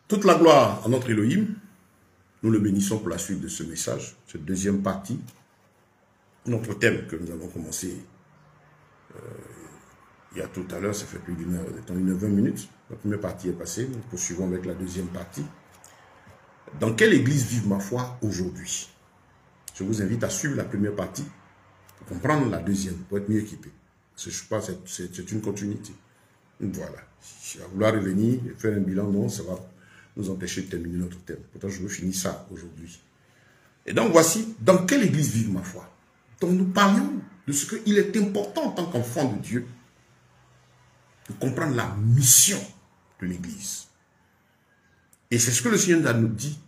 Toute la gloire à notre Elohim. Nous le bénissons pour la suite de ce message, cette deuxième partie. Notre thème que nous avons commencé il y a tout à l'heure, ça fait plus d'une heure, 20 minutes. La première partie est passée, nous poursuivons avec la deuxième partie. Dans quelle église vive ma foi aujourd'hui? Je vous invite à suivre la première partie pour comprendre la deuxième, pour être mieux équipé. Parce que je ne sais pas, c'est une continuité. Donc voilà. Si à vouloir revenir et faire un bilan, non, ça va nous empêcher de terminer notre thème. Pourtant, je veux finir ça aujourd'hui. Et donc, voici, dans quelle église vive ma foi? Donc, nous parlions de ce qu'il est important en tant qu'enfant de Dieu de comprendre la mission de l'église. Et c'est ce que le Seigneur nous dit.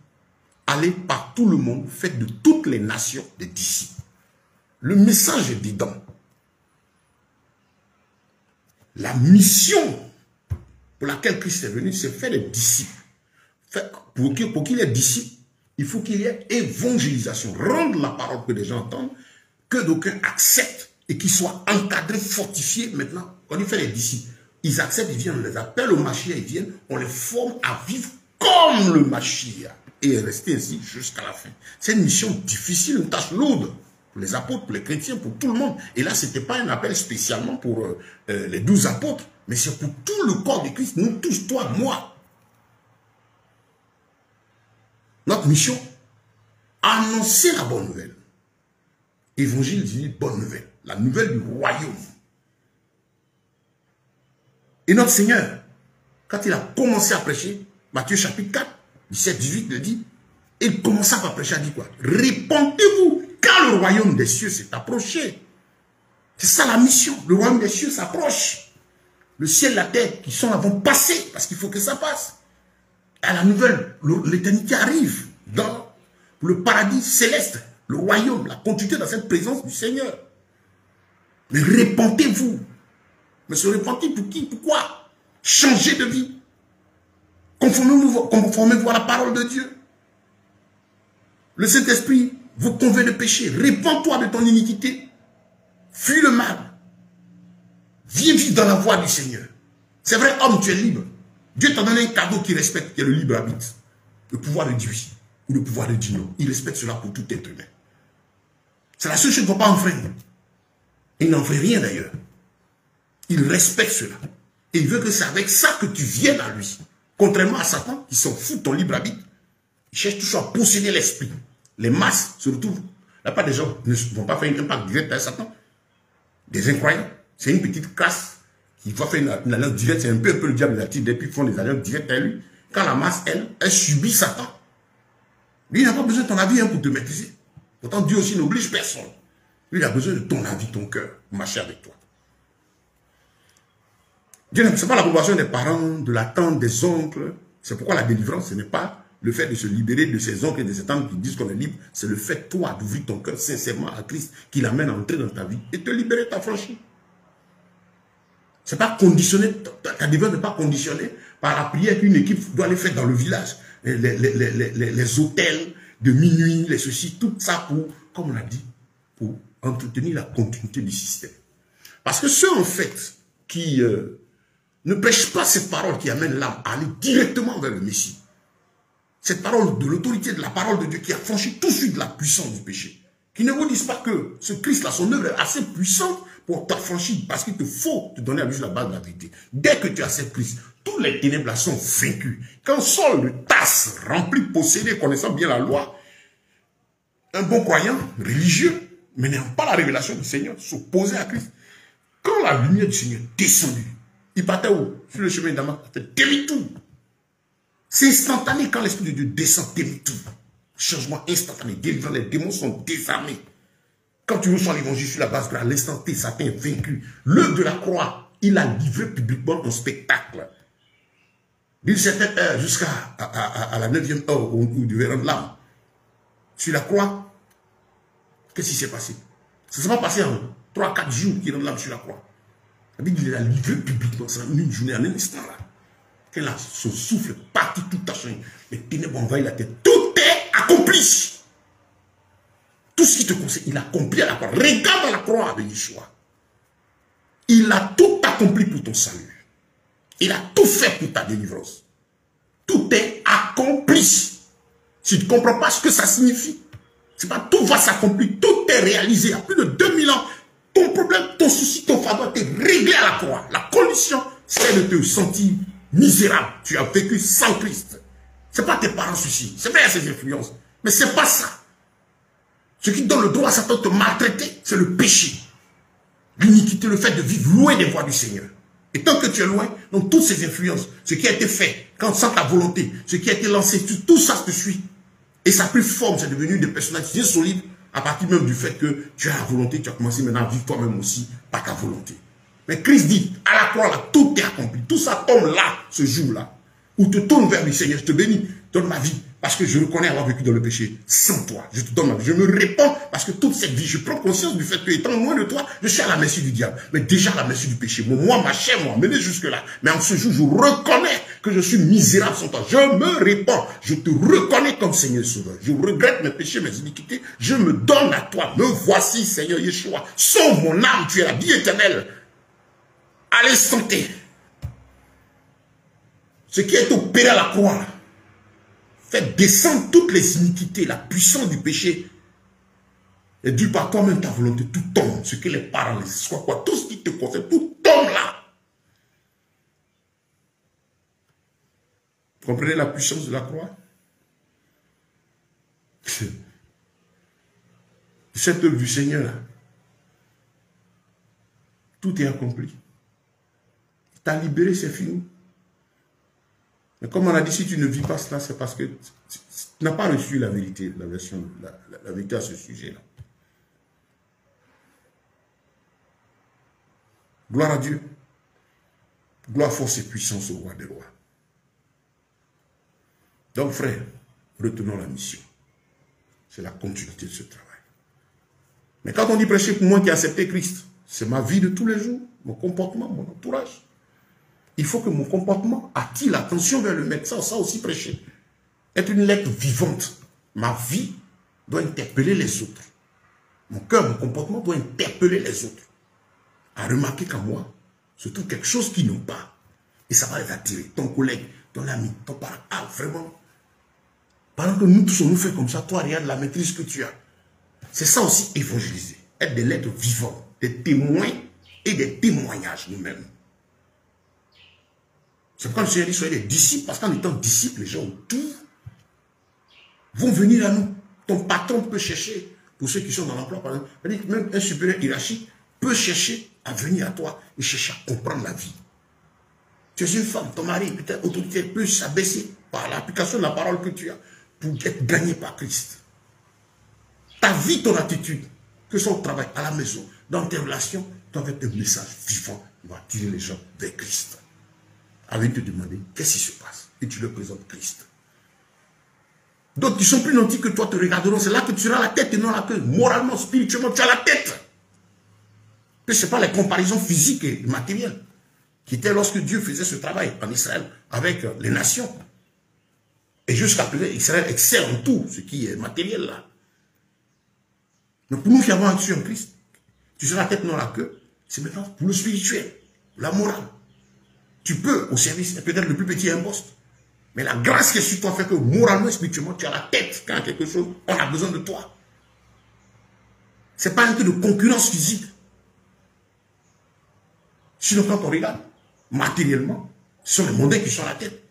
Allez par tout le monde, faites de toutes les nations des disciples. Le message est dedans. La mission pour laquelle Christ est venu, c'est faire des disciples. Pour qu'il y ait disciples, il faut qu'il y ait évangélisation. Rendre la parole que les gens entendent, que d'aucuns acceptent et qu'ils soient encadrés, fortifiés. Maintenant, on y fait les disciples. Ils acceptent, ils viennent, on les appelle au Mashiach, ils viennent, on les forme à vivre comme le Mashiach et rester ainsi jusqu'à la fin. C'est une mission difficile, une tâche lourde pour les apôtres, pour les chrétiens, pour tout le monde. Et là, ce n'était pas un appel spécialement pour les 12 apôtres, mais c'est pour tout le corps de Christ, nous tous, toi, moi. Notre mission, annoncer la bonne nouvelle. Évangile dit bonne nouvelle, la nouvelle du royaume. Et notre Seigneur, quand il a commencé à prêcher, Matthieu chapitre 4, 17, 18, il dit, il commença par prêcher, il dit quoi? Répandez-vous, car le royaume des cieux s'est approché. C'est ça la mission, le royaume des cieux s'approche. Le ciel et la terre qui sont là vont passer, parce qu'il faut que ça passe. À la nouvelle, l'éternité arrive dans le paradis céleste, le royaume, la continuité dans cette présence du Seigneur. Mais répentez-vous. Mais se repentir pour qui? Pourquoi? Changer de vie. Conformez-vous à la parole de Dieu. Le Saint-Esprit vous convainc de péché. Répands-toi de ton iniquité. Fuis le mal. Viens vivre dans la voie du Seigneur. C'est vrai, homme, tu es libre. Dieu t'a donné un cadeau qui respecte, qui est le libre arbitre. Le pouvoir de Dieu ou le pouvoir de Dieu. Il respecte cela pour tout être humain. C'est la seule chose qu'il ne faut pas enfreindre. Il n'en fait rien d'ailleurs. Il respecte cela. Et il veut que c'est avec ça que tu viennes à lui. Contrairement à Satan, qui s'en fout de ton libre arbitre. Il cherche toujours à posséder l'esprit. Les masses se retrouvent. La part des gens ne vont pas faire un impact direct à Satan. Des incroyants. C'est une petite classe qui va faire une alliance directe. C'est un peu le diable là-dessus. Depuis qu'ils font des alliances directes à lui. Quand la masse, elle subit Satan. Lui, il n'a pas besoin de ton avis pour te maîtriser. Pourtant, Dieu aussi n'oblige personne. Lui, il a besoin de ton avis, ton cœur, pour marcher avec toi. Dieu n'aime pas l'approbation des parents, de la tante, des oncles. C'est pourquoi la délivrance, ce n'est pas le fait de se libérer de ces oncles et de ces tantes qui disent qu'on est libre. C'est le fait, toi, d'ouvrir ton cœur sincèrement à Christ, qui l'amène à entrer dans ta vie et te libérer, t'affranchir. Ce n'est pas conditionné, ta délivrance n'est pas conditionnée par la prière qu'une équipe doit aller faire dans le village. Les hôtels de minuit, les ceci, tout ça pour, comme on a dit, pour entretenir la continuité du système. Parce que ceux, en fait, qui ne prêchent pas cette parole qui amène l'âme à aller directement vers le Messie, cette parole de l'autorité de la parole de Dieu qui a franchi tout de suite la puissance du péché, qui ne vous disent pas que ce Christ-là, son œuvre est assez puissante pour t'affranchir, parce qu'il te faut te donner à lui la base de la vérité. Dès que tu acceptes Christ, tous les ténèbres là sont vaincus. Quand Saul, le tasse, rempli, possédé, connaissant bien la loi, un bon croyant, religieux, mais n'ayant pas la révélation du Seigneur, s'opposait à Christ. Quand la lumière du Seigneur est descendue, il partait où? Sur le chemin d'Amas, il fait demi-tour. C'est instantané quand l'Esprit de Dieu descend, demi-tour. Changement instantané, délivrant, les démons sont désarmés. Quand tu reçois l'évangile sur la base de l'instant T, Satan est vaincu. L'œuvre de la croix, il a livré publiquement un spectacle. D'une certaine heure jusqu'à la 9e heure où il devait rendre l'âme. Sur la croix, qu'est-ce qui s'est passé? Ça ne s'est pas passé en 3-4 jours qu'il rend l'âme sur la croix. La Bible, il a livré publiquement ça en une journée, en un instant là. Quand là, son souffle est parti, tout a changé. Les ténèbres envahissent la tête. Tout est accompli. Tout ce qui te conseille, il a accompli à la croix. Regarde à la croix avec Yeshua. Il a tout accompli pour ton salut. Il a tout fait pour ta délivrance. Tout est accompli. Si tu ne comprends pas ce que ça signifie, c'est pas tout va s'accomplir, tout est réalisé. Il y a plus de 2000 ans, ton problème, ton souci, ton fardeau a été réglé à la croix. La condition, c'est de te sentir misérable. Tu as vécu sans Christ. Ce n'est pas tes parents soucis. C'est vrai, il y a ces influences. Mais ce n'est pas ça. Ce qui donne le droit à Satan de te maltraiter, c'est le péché. L'iniquité, le fait de vivre loin des voies du Seigneur. Et tant que tu es loin, donc toutes ces influences, ce qui a été fait, quand sans ta volonté, ce qui a été lancé, tout ça te suit. Et ça a pris forme, c'est devenu des personnalités solides à partir même du fait que tu as la volonté, tu as commencé maintenant à vivre toi-même aussi par ta volonté. Mais Christ dit, à la croix, là, tout est accompli. Tout ça tombe là, ce jour-là, où te tourne vers le Seigneur, je te bénis, donne ma vie, parce que je reconnais avoir vécu dans le péché sans toi. Je te donne ma vie, je me répands, parce que toute cette vie, je prends conscience du fait que, étant loin de toi, je suis à la merci du diable, mais déjà à la merci du péché. Moi, ma chair, moi, menée jusque-là. Mais en ce jour, je reconnais que je suis misérable sans toi. Je me répands, je te reconnais comme Seigneur Sauveur. Je regrette mes péchés, mes iniquités, je me donne à toi. Me voici, Seigneur Yeshua. Sauve mon âme, tu es la vie éternelle. Allez, santé. Ce qui est opéré à la croix, fait descendre toutes les iniquités, la puissance du péché, et dû par toi-même ta volonté, tout tombe. Ce que les parents, les soit quoi, tout ce qui te concerne, tout tombe là. Vous comprenez la puissance de la croix? Cette œuvre du Seigneur, là, tout est accompli. Tu as libéré, c'est fini. Mais comme on a dit, si tu ne vis pas cela, c'est parce que tu n'as pas reçu la vérité, la vérité à ce sujet-là. Gloire à Dieu. Gloire, force et puissance au roi des rois. Donc, frère, retenons la mission. C'est la continuité de ce travail. Mais quand on dit prêcher pour moi qui ai accepté Christ, c'est ma vie de tous les jours, mon comportement, mon entourage. Il faut que mon comportement attire l'attention vers le maître. Ça aussi prêcher. Être une lettre vivante. Ma vie doit interpeller les autres. Mon cœur, mon comportement doit interpeller les autres. À remarquer qu'en moi, se trouve quelque chose qu'ils n'ont pas. Et ça va les attirer. Ton collègue, ton ami, ton parent. Ah, vraiment. Pendant que nous tous on nous fait comme ça, toi, regarde la maîtrise que tu as. C'est ça aussi évangéliser. Être des lettres vivantes, des témoins et des témoignages nous-mêmes. C'est pourquoi le Seigneur dit soyez des disciples, parce qu'en étant disciples, les gens autour vont venir à nous. Ton patron peut chercher, pour ceux qui sont dans l'emploi, par exemple, même un supérieur hiérarchique peut chercher à venir à toi et chercher à comprendre la vie. Tu es une femme, ton mari, peut-être autorité, peut s'abaisser par l'application de la parole que tu as pour être gagné par Christ. Ta vie, ton attitude, que ce soit au travail, à la maison, dans tes relations, doit être un message vivant qui va attirer les gens vers Christ. Avec te demander qu'est-ce qui se passe. Et tu leur présentes Christ. D'autres qui sont plus nantis que toi te regarderont. C'est là que tu auras la tête et non la queue. Moralement, spirituellement, tu as la tête. Que ce n'est pas les comparaisons physiques et matérielles qui étaient lorsque Dieu faisait ce travail en Israël avec les nations. Et jusqu'à présent, Israël excelle en tout ce qui est matériel là. Donc pour nous qui avons un en Christ, tu seras la tête, non la queue. C'est maintenant pour le spirituel, la morale. Tu peux, au service, peut-être le plus petit un poste. Mais la grâce qui est sur toi fait que moralement et spirituellement, tu as la tête. Quand il y a quelque chose, on a besoin de toi. Ce n'est pas un peu de concurrence physique. Sinon, quand on regarde, matériellement, ce sont les mondains qui sont à la tête.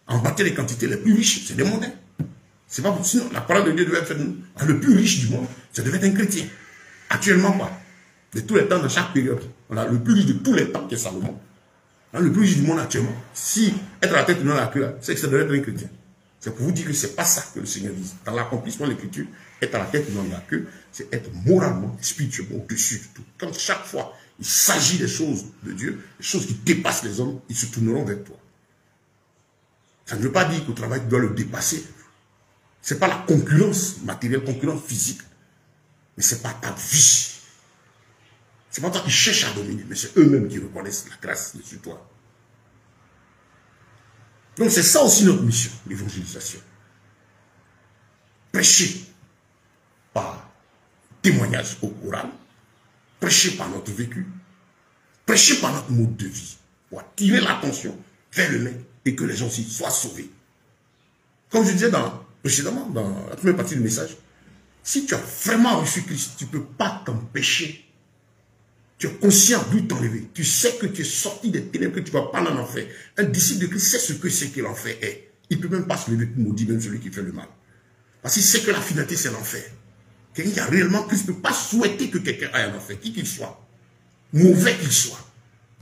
En matière des quantités les plus riches, c'est des mondains. C'est pas possible. Sinon, la parole de Dieu devait être le plus riche du monde. Ça devait être un chrétien. Actuellement, quoi. De tous les temps, dans chaque période. On a le plus riche de tous les temps qui est Salomon. Le plus riche du monde actuellement. Si être à la tête et non à la queue, c'est que ça devrait être un chrétien. C'est pour vous dire que ce n'est pas ça que le Seigneur dit. Dans l'accomplissement de l'écriture, être à la tête et non à la queue, c'est être moralement, spirituellement au-dessus de tout. Quand chaque fois il s'agit des choses de Dieu, des choses qui dépassent les hommes, ils se tourneront vers toi. Ça ne veut pas dire qu'au travail, tu dois le dépasser. Ce n'est pas la concurrence matérielle, concurrence physique. Mais ce n'est pas ta vie. Ce n'est pas toi qui cherches à dominer, mais c'est eux-mêmes qui reconnaissent la grâce sur toi. Donc c'est ça aussi notre mission, l'évangélisation. Prêcher par témoignage oral, prêcher par notre vécu, prêcher par notre mode de vie, pour attirer l'attention vers le maître et que les gens aussi soient sauvés. Comme je disais précédemment, dans la première partie du message, si tu as vraiment reçu Christ, tu ne peux pas t'empêcher. Tu es conscient d'où t'enlever. Tu sais que tu es sorti des ténèbres, que tu ne vas pas en enfer. Un disciple de Christ sait ce que c'est que l'enfer est. Il ne peut même pas se lever pour maudire même celui qui fait le mal. Parce qu'il sait que la finalité, c'est l'enfer. Quelqu'un qui a réellement Christ ne peut pas souhaiter que quelqu'un aille en enfer, qui qu'il soit. Mauvais qu'il soit.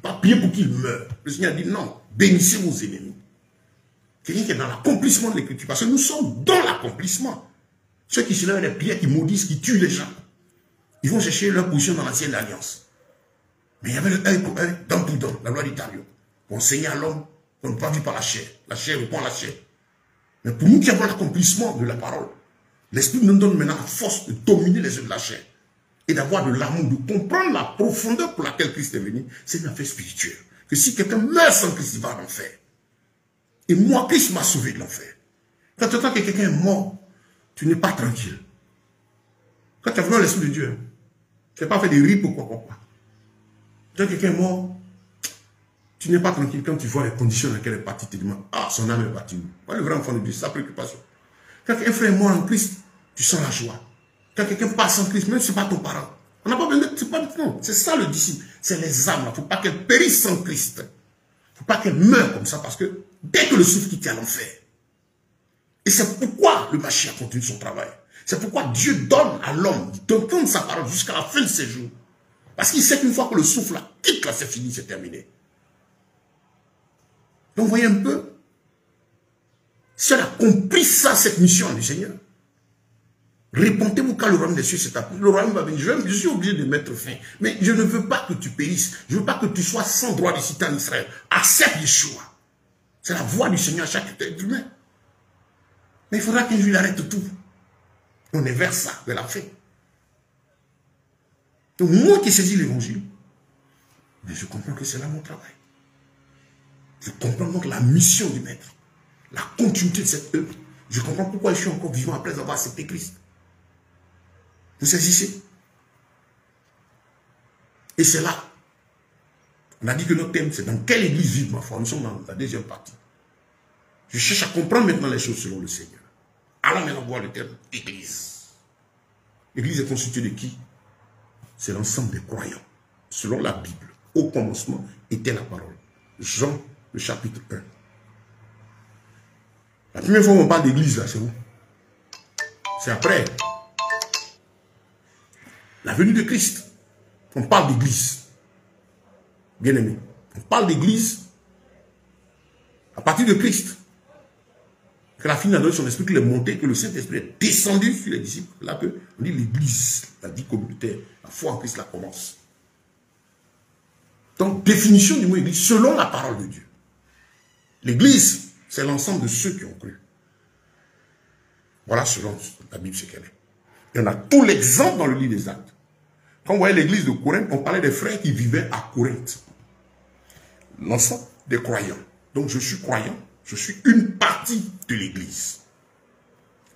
Pas prier pour qu'il meure. Le Seigneur dit non, bénissez vos ennemis. Quelqu'un qui est dans l'accomplissement de l'écriture. Parce que nous sommes dans l'accomplissement. Ceux qui se lèvent des prières, qui maudissent, qui tuent les gens, ils vont chercher leur position dans l'ancienne alliance. Mais il y avait le œil pour œil, dent pour dent, la loi d'Italie. Pour enseigner à l'homme qu'on ne peut pas vivre par la chair. La chair répond à la chair. Mais pour nous qui avons l'accomplissement de la parole, l'Esprit nous donne maintenant la force de dominer les œuvres de la chair. Et d'avoir de l'amour, de comprendre la profondeur pour laquelle Christ est venu. C'est une affaire spirituelle. Que si quelqu'un meurt sans Christ, il va en enfer. Et moi, Christ m'a sauvé de l'enfer. Quand tu entends que quelqu'un est mort, tu n'es pas tranquille. Quand tu as vraiment l'Esprit de Dieu, tu n'as pas fait des rips ou quoi. Quand quelqu'un est mort, tu n'es pas tranquille quand tu vois les conditions dans lesquelles elle est partie. Tu te dis, ah, son âme est partie. Voilà le vrai enfant de Dieu, c'est sa préoccupation. Quand un frère est mort en Christ, tu sens la joie. Quand quelqu'un passe en Christ, même si ce n'est pas ton parent, on n'a pas besoin de... Non, c'est ça le disciple. C'est les âmes. Il ne faut pas qu'elles périssent sans Christ. Il ne faut pas qu'elles meurent comme ça, parce que dès que le souffle quitte, il y a l'enfer. Et c'est pourquoi le Mashiach continue son travail. C'est pourquoi Dieu donne à l'homme d'entendre sa parole jusqu'à la fin de ses jours. Parce qu'il sait qu'une fois que le souffle là, quitte là, c'est fini, c'est terminé. Donc vous voyez un peu, si on a compris ça, cette mission du Seigneur, répondez-vous quand le royaume des cieux s'est appelé. Le royaume va venir. Je suis obligé de mettre fin. Mais je ne veux pas que tu périsses. Je ne veux pas que tu sois sans droit de citer en Israël. Accepte Yeshua. C'est la voix du Seigneur à chaque être humain. Mais il faudra qu'un jour il arrête tout. On est vers ça, vers la fin. Donc moi qui saisis l'évangile, mais je comprends que c'est là mon travail. Je comprends donc la mission du Maître, la continuité de cette œuvre. Je comprends pourquoi je suis encore vivant après avoir accepté Christ. Vous saisissez? Et c'est là. On a dit que notre thème, c'est dans quelle église vive ma foi. Nous sommes dans la deuxième partie. Je cherche à comprendre maintenant les choses selon le Seigneur. Allons maintenant voir le terme église. L'église est constituée de qui? C'est l'ensemble des croyants. Selon la Bible, au commencement était la parole. Jean, le chapitre 1. La première fois où on parle d'église, là, c'est où? C'est après la venue de Christ. On parle d'église. Bien aimé. On parle d'église à partir de Christ. Que la fille a donné son esprit, qu'il est monté, que le Saint-Esprit est descendu sur les disciples. Là que on dit l'église, la vie communautaire, la foi en Christ, la commence. Donc, définition du mot église, selon la parole de Dieu. L'église, c'est l'ensemble de ceux qui ont cru. Voilà selon la Bible ce qu'elle est. Et on a tout l'exemple dans le livre des Actes. Quand on voyait l'église de Corinthe, on parlait des frères qui vivaient à Corinthe. L'ensemble des croyants. Donc je suis croyant, je suis une partie de l'église.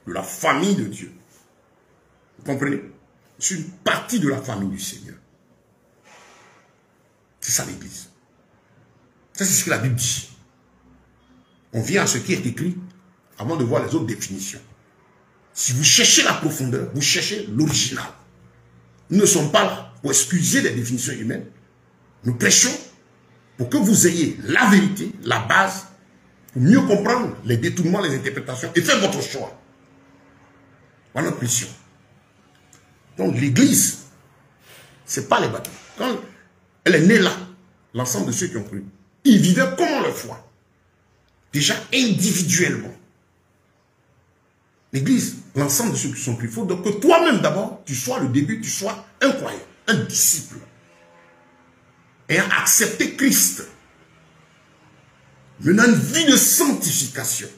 De la famille de Dieu. Vous comprenez? Je suis une partie de la famille du Seigneur. C'est ça l'église. Ça c'est ce que la Bible dit. On vient à ce qui est écrit avant de voir les autres définitions. Si vous cherchez la profondeur, vous cherchez l'original. Nous ne sommes pas là pour excuser les définitions humaines. Nous prêchons pour que vous ayez la vérité, la base, pour mieux comprendre les détournements, les interprétations et faire votre choix. Voilà notre mission. Donc l'église, ce n'est pas les bateaux. Quand elle est née là, l'ensemble de ceux qui ont cru, ils vivaient comment leur foi? Déjà individuellement. L'église, l'ensemble de ceux qui sont cru, il faut donc que toi-même d'abord, tu sois le début, tu sois un croyant, un disciple. Ayant accepté Christ. Menant une vie de sanctification.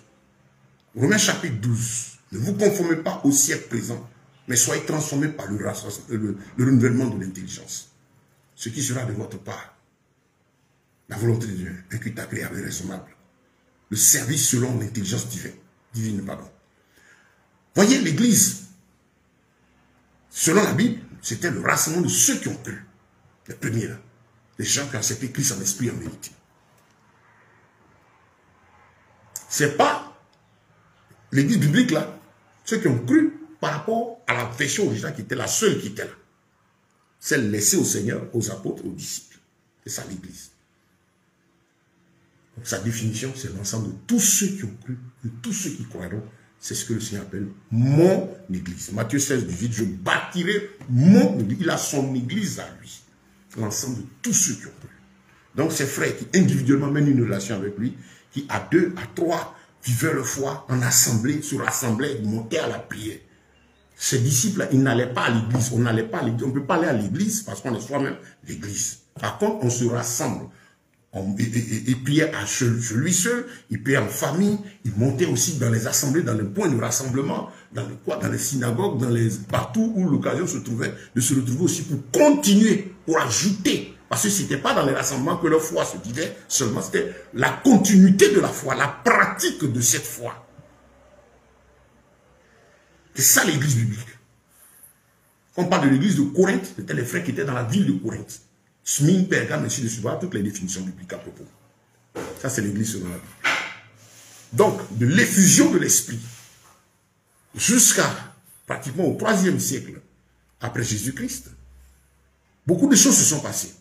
Romains chapitre 12. Ne vous conformez pas au siècle présent, mais soyez transformés par le renouvellement de l'intelligence. Ce qui sera de votre part la volonté de Dieu, un culte agréable et raisonnable. Le service selon l'intelligence divine. Voyez, l'église, selon la Bible, c'était le rassemblement de ceux qui ont cru. Les premiers là. Les gens qui ont accepté Christ en esprit et en vérité. Ce n'est pas l'église biblique là, ceux qui ont cru par rapport à la version originale qui était la seule qui était là. Celle laissée au Seigneur, aux apôtres, aux disciples. C'est ça l'église. Sa définition, c'est l'ensemble de tous ceux qui ont cru, de tous ceux qui croiront. C'est ce que le Seigneur appelle mon église. Matthieu 16, 18, je bâtirai mon église. Il a son église à lui. L'ensemble de tous ceux qui ont cru. Donc, ces frères qui individuellement mènent une relation avec lui, qui à 2, à 3, vivaient leur foi en assemblée, se rassemblaient, montaient à la prière. Ces disciples, ils n'allaient pas à l'église. On n'allait pas à l'église. On ne peut pas aller à l'église parce qu'on est soi-même l'église. Par contre, on se rassemble. Il priait chez lui seul, il priait en famille, il montait aussi dans les assemblées, dans les points de rassemblement, dans les synagogues, partout où l'occasion se trouvait, de se retrouver aussi pour continuer, pour ajouter. Parce que ce n'était pas dans les rassemblements que leur foi se vivait seulement, c'était la continuité de la foi, la pratique de cette foi. C'est ça l'église biblique. Quand on parle de l'église de Corinthe, c'était les frères qui étaient dans la ville de Corinthe. Smyrne, Pergame, ainsi de suite, voilà toutes les définitions bibliques à propos. Ça, c'est l'église selon la Bible. Donc, de l'effusion de l'esprit jusqu'à pratiquement au 3e siècle après Jésus-Christ, beaucoup de choses se sont passées.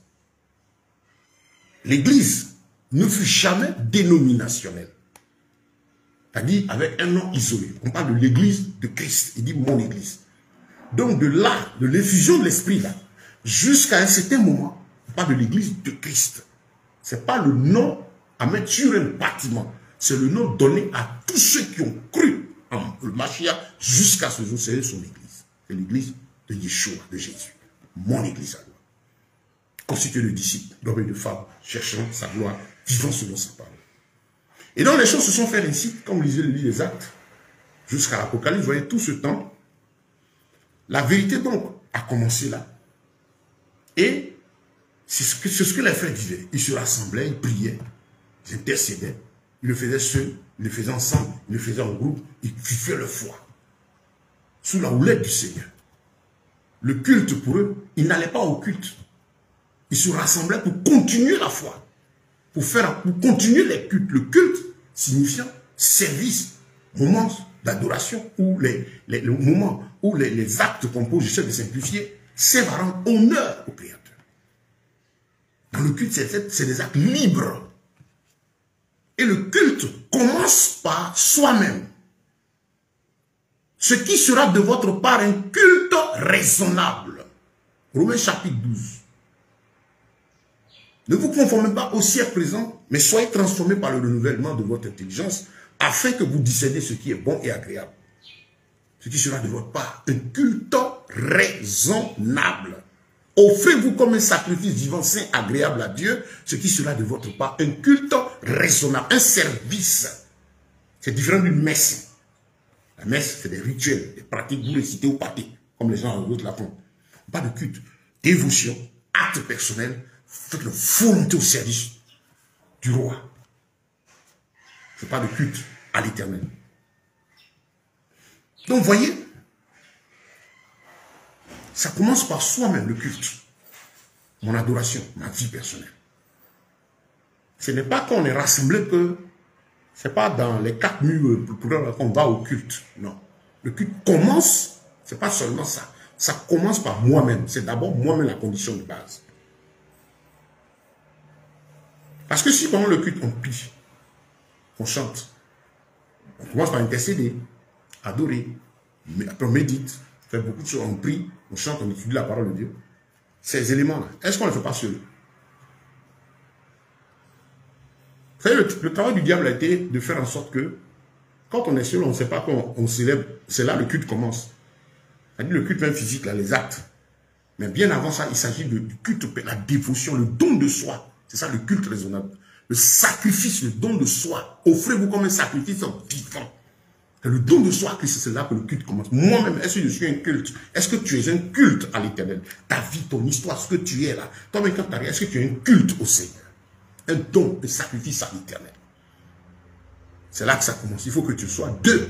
L'église ne fut jamais dénominationnelle. C'est-à-dire avec un nom isolé. On parle de l'église de Christ. Il dit mon église. Donc, de là, de l'effusion de l'esprit là, jusqu'à un certain moment, on parle de l'église de Christ. Ce n'est pas le nom à mettre sur un bâtiment. C'est le nom donné à tous ceux qui ont cru en le Mashiach jusqu'à ce jour. C'est son église. C'est l'église de Yeshua, de Jésus. Mon église à moi. Constituée de disciples, d'hommes et de femmes, cherchant sa gloire, vivant selon sa parole. Et donc les choses se sont faites ainsi, comme vous lisez le livre des Actes, jusqu'à l'Apocalypse. Vous voyez tout ce temps. La vérité donc a commencé là. Et c'est ce que les frères vivaient. Ils se rassemblaient, ils priaient, ils intercédaient. Ils le faisaient seuls, ils le faisaient ensemble, ils le faisaient en groupe. Ils vivaient leur foi. Sous la houlette du Seigneur. Le culte pour eux, ils n'allaient pas au culte. Ils se rassemblaient pour continuer la foi. Pour continuer les cultes. Le culte signifiant service, moment d'adoration, ou les moments où les actes qu'on pose, j'essaie de simplifier, servent à rendre honneur au Créateur. Dans le culte, c'est des actes libres. Et le culte commence par soi-même. Ce qui sera de votre part un culte raisonnable. Romains chapitre 12. Ne vous conformez pas au siècle présent, mais soyez transformés par le renouvellement de votre intelligence, afin que vous discerniez ce qui est bon et agréable. Ce qui sera de votre part un culte raisonnable. Offrez-vous comme un sacrifice vivant, saint, agréable à Dieu, ce qui sera de votre part un culte raisonnable, un service. C'est différent d'une messe. La messe, c'est des rituels, des pratiques, vous les citez ou partez, comme les gens d'autres la font. Pas de culte, dévotion, acte personnel, faites la volonté au service du roi. Ce n'est pas de culte à l'Éternel. Donc, voyez, ça commence par soi-même, le culte. Mon adoration, ma vie personnelle. Ce n'est pas qu'on est rassemblé que, ce n'est pas dans les 4 murs qu'on va au culte. Non. Le culte commence, ce n'est pas seulement ça. Ça commence par moi-même. C'est d'abord moi-même la condition de base. Parce que si pendant le culte, on prie, on chante, on commence par intercéder, adorer, après on médite, on fait beaucoup de choses, on prie, on chante, on étudie la parole de Dieu. Ces éléments-là, est-ce qu'on ne les fait pas seul? Vous savez, le travail du diable a été de faire en sorte que, quand on est seul, on ne sait pas qu'on célèbre, c'est là le culte commence. C'est-à-dire le culte même physique, là, les actes. Mais bien avant ça, il s'agit du culte, la dévotion, le don de soi. C'est ça le culte raisonnable. Le sacrifice, le don de soi. Offrez-vous comme un sacrifice vivant. Le don de soi à Christ, c'est là que le culte commence. Moi-même, est-ce que je suis un culte? Est-ce que tu es un culte à l'Éternel? Ta vie, ton histoire, ce que tu es là. Toi-même, quand tu arrives, est-ce que tu es un culte au Seigneur? Un don, un sacrifice à l'Éternel. C'est là que ça commence. Il faut que tu sois deux.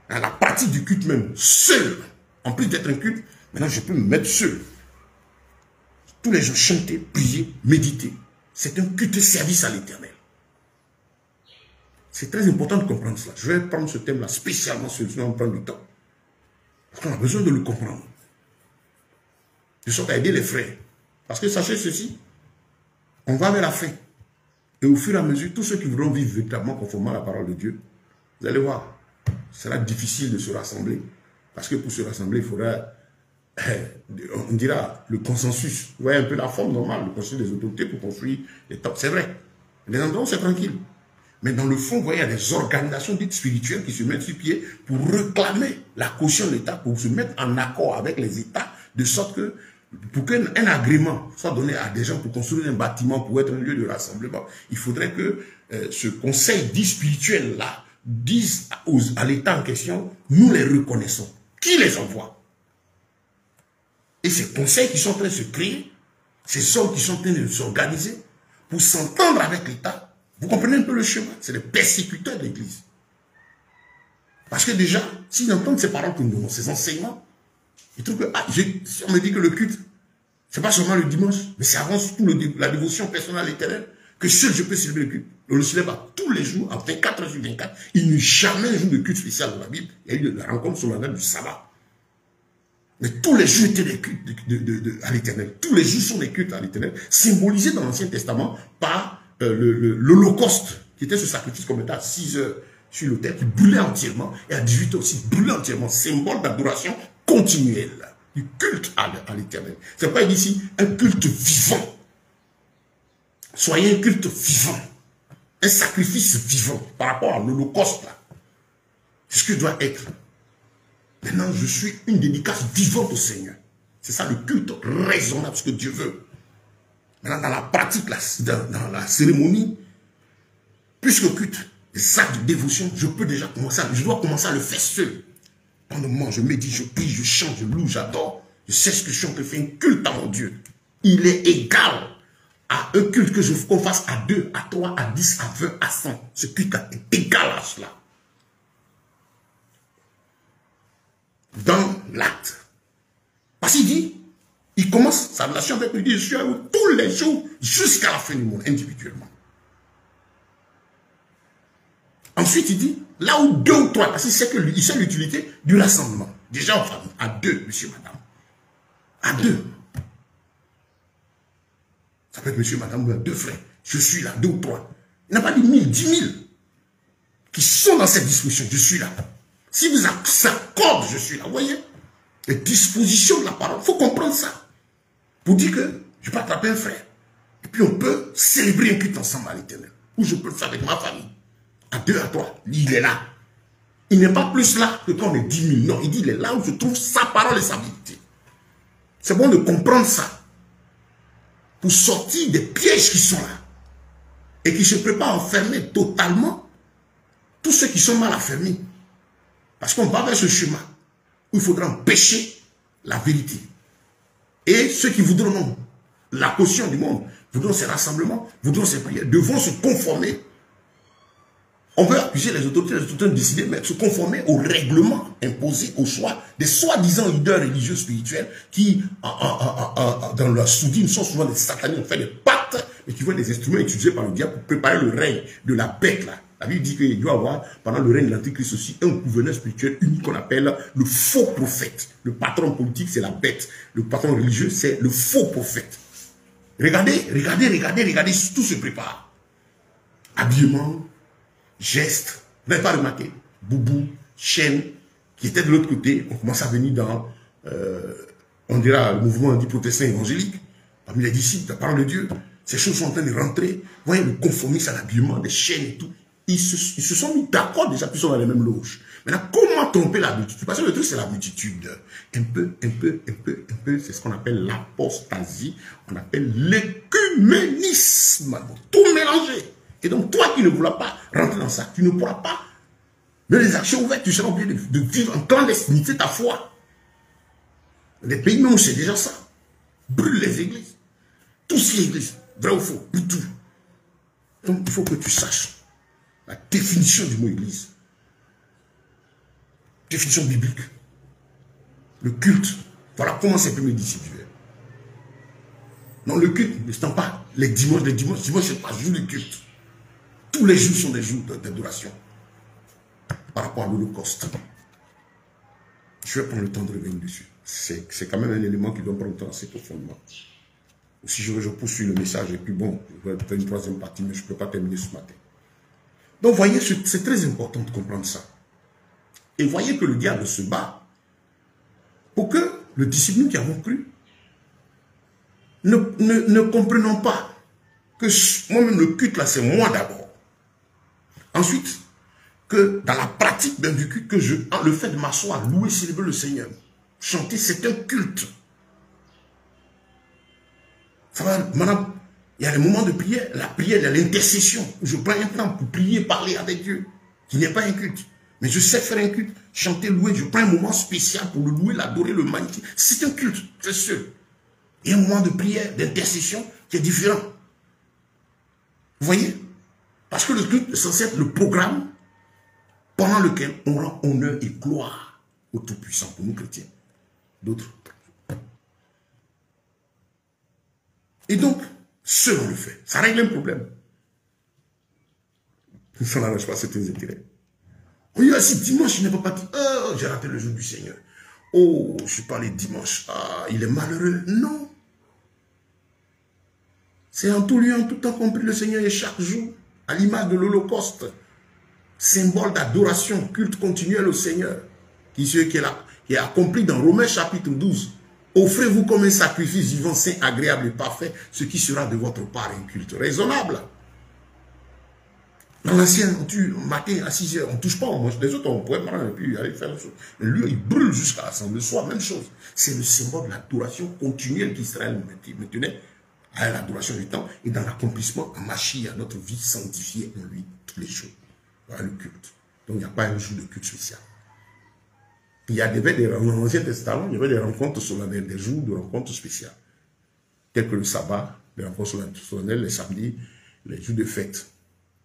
À la pratique du culte même, seul. En plus d'être un culte, maintenant je peux me mettre seul. Tous les jours, chanter, prier, méditer. C'est un culte de service à l'Éternel. C'est très important de comprendre cela. Je vais prendre ce thème-là spécialement, on va prendre du temps. Parce qu'on a besoin de le comprendre. De sorte à aider les frères. Parce que sachez ceci, on va vers la fin. Et au fur et à mesure, tous ceux qui voudront vivre véritablement conformément à la parole de Dieu, vous allez voir, ce sera difficile de se rassembler. Parce que pour se rassembler, il faudra, on dira, le consensus. Vous voyez un peu la forme normale, le consensus des autorités pour construire les temples. C'est vrai. Les endroits, c'est tranquille. Mais dans le fond, vous voyez, il y a des organisations dites spirituelles qui se mettent sur pied pour réclamer la caution de l'État, pour se mettre en accord avec les États, de sorte que, pour qu'un agrément soit donné à des gens pour construire un bâtiment, pour être un lieu de rassemblement, il faudrait que ce conseil dit spirituel-là dise à l'État en question, nous les reconnaissons. Qui les envoie? Et ces conseils qui sont en train de se créer, ces hommes qui sont en train de s'organiser pour s'entendre avec l'État, vous comprenez un peu le chemin? C'est les persécuteurs de l'Église. Parce que déjà, s'ils entendent ces paroles que nous donnons, ces enseignements, ils trouvent que, si on me dit que le culte, c'est pas seulement le dimanche, mais c'est avant tout la dévotion personnelle à l'Éternel, que seul je peux célébrer le culte. On le célèbre tous les jours, en 24 heures sur 24. Il n'y a jamais un jour de culte spécial dans la Bible. Il y a eu la rencontre sur la date du sabbat. Mais tous les jours étaient des cultes à l'Éternel. Tous les jours sont des cultes à l'Éternel, symbolisés dans l'Ancien Testament par l'Holocauste, qui était ce sacrifice qu'on mettait à 6 heures sur l'autel, qui brûlait entièrement, et à 18 heures aussi brûlait entièrement, symbole d'adoration continuelle, du culte à l'Éternel. C'est pourquoi il dit ici, un culte vivant. Soyez un culte vivant, un sacrifice vivant, par rapport à l'Holocauste, là. C'est ce que doit être. Maintenant, je suis une dédicace vivante au Seigneur. C'est ça le culte raisonnable, ce que Dieu veut. Maintenant, dans la pratique, dans la cérémonie, plus que culte, les actes de dévotion, je dois commencer à le faire seul. Pendant le moment, je médite, je prie, je chante, je loue, j'adore. Je sais ce que je chante, je fais un culte à mon Dieu. Il est égal à un culte qu'on fasse à 2, à 3, à 10, à 20, à 100. Ce culte est égal à cela. Dans l'acte. Parce qu'il dit, il commence sa relation avec lui, il dit, je suis avec vous tous les jours jusqu'à la fin du monde, individuellement. Ensuite, il dit, là où 2 ou 3, parce qu'il sait l'utilité du rassemblement. Déjà en famille, à 2, monsieur, madame. À 2. Ça peut être monsieur, madame, ou à 2 frères. Je suis là, 2 ou 3. Il n'a pas dit 1000, 10 000 qui sont dans cette disposition. Je suis là. Si vous accordez, je suis là. Vous voyez? Les dispositions de la parole. Il faut comprendre ça. Pour dire que je peux attraper un frère. Et puis on peut célébrer un culte ensemble à l'Éternel. Ou je peux le faire avec ma famille. À 2, à 3. Il est là. Il n'est pas plus là que quand on est 10 000. Non, il dit il est là où je trouve sa parole et sa vérité. C'est bon de comprendre ça. Pour sortir des pièges qui sont là. Et qui se préparent à enfermer totalement tous ceux qui sont mal affermis. Parce qu'on va vers ce chemin où il faudra empêcher la vérité. Et ceux qui voudront la caution du monde, voudront ces rassemblements, voudront ces prières, devront se conformer. On veut accuser les autorités ont décidé de se conformer au règlement imposé au choix des soi-disant leaders religieux spirituels qui, dans la soudine, sont souvent des sataniques, ont fait des pactes, mais qui vont être des instruments utilisés par le diable pour préparer le règne de la bête là. La Bible dit qu'il doit y avoir, pendant le règne de l'Antichrist aussi, un gouverneur spirituel unique qu'on appelle le faux prophète. Le patron politique, c'est la bête. Le patron religieux, c'est le faux prophète. Regardez, tout se prépare. Habillement, gestes. Vous n'avez pas remarqué? Boubou, chaîne, qui était de l'autre côté, on commence à venir dans, on dira, le mouvement dit protestant évangélique, parmi les disciples, la parole de Dieu. Ces choses sont en train de rentrer. Vous voyez le conformisme à l'habillement, des chaînes et tout. Ils se sont mis d'accord déjà, puis ils sont dans les mêmes loges. Maintenant, comment tromper la multitude? Parce que le truc, c'est la multitude. Un peu, c'est ce qu'on appelle l'apostasie. On appelle l'écuménisme. Tout mélanger. Et donc, toi qui ne voulais pas rentrer dans ça, tu ne pourras pas. Mais les actions ouvertes, tu seras obligé de vivre en clandestinité ta foi. Les pays même, c'est déjà ça. Brûle les églises. Tout ce qui est église, vrai ou faux, tout. Donc, il faut que tu saches la définition du mot église. Définition biblique. Le culte. Voilà comment c'est premier disciple. Non, le culte ne s'étend pas les dimanches. Les dimanches, c'est pas jour de culte. Tous les jours sont des jours d'adoration par rapport à l'Holocauste. Je vais prendre le temps de revenir dessus. C'est quand même un élément qui doit prendre le temps assez profondément. Si je veux, je poursuis le message et puis bon, je vais faire une troisième partie, mais je ne peux pas terminer ce matin. Donc, voyez, c'est très important de comprendre ça. Et voyez que le diable se bat pour que le disciple qui avons cru ne comprenons pas que moi-même le culte là, c'est moi d'abord. Ensuite, que dans la pratique même du culte, que le fait de m'asseoir, louer, célébrer le Seigneur, chanter, c'est un culte. Ça va, madame, il y a les moments de prière, la prière, il y a l'intercession. Je prends un temps pour prier, parler avec Dieu, qui n'est pas un culte. Mais je sais faire un culte, chanter, louer, je prends un moment spécial pour le louer, l'adorer, le magnifier. C'est un culte, c'est sûr. Et un moment de prière, d'intercession, qui est différent. Vous voyez? Parce que le culte est censé être le programme pendant lequel on rend honneur et gloire au Tout-Puissant pour nous chrétiens. D'autres. Et donc, selon le fait, ça règle un problème. Ça n'arrange pas certains intérêts. On dit, ah, si dimanche, il n'est pas parti. Oh, j'ai raté le jour du Seigneur. Oh, je suis pas allé dimanche. Ah, il est malheureux. Non. C'est en tout lieu, en tout temps compris le Seigneur et chaque jour, à l'image de l'Holocauste, symbole d'adoration, culte continuel au Seigneur, qui est accompli dans Romains chapitre 12. Offrez-vous comme un sacrifice vivant, saint, agréable et parfait, ce qui sera de votre part un culte raisonnable. Dans l'ancien, on tue matin à 6 heures, on ne touche pas, on mange des autres, on pourrait prendre et puis aller faire la chose. Mais lui, il brûle jusqu'à l'assemblée, soit même chose. C'est le symbole de l'adoration continuelle qu'Israël maintenait à l'adoration du temps et dans l'accomplissement en Mashiach, notre vie sanctifiée en lui tous les jours. Voilà le culte. Donc il n'y a pas un jour de culte spécial. Il y a dans l'Ancien Testament, il y avait des rencontres solennelles, des jours de rencontres spéciales, tels que le sabbat, les rencontres solennelles, les samedis, les jours de fête.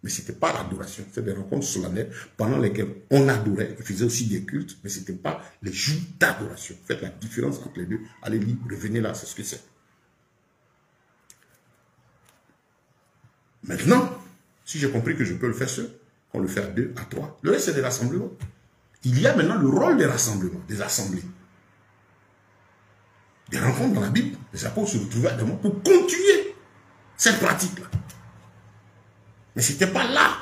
Mais ce n'était pas l'adoration, c'était des rencontres solennelles pendant lesquelles on adorait, on faisait aussi des cultes, mais ce n'était pas les jours d'adoration. Faites la différence entre les deux. Allez lire, revenez là, c'est ce que c'est. Maintenant, si j'ai compris que je peux le faire seul, qu'on le fait à 2, à 3, le reste c'est des rassemblements. Il y a maintenant le rôle des rassemblements, des assemblées. Des rencontres dans la Bible, les apôtres se retrouvaient à des moments pour continuer cette pratique-là. Mais ce n'était pas là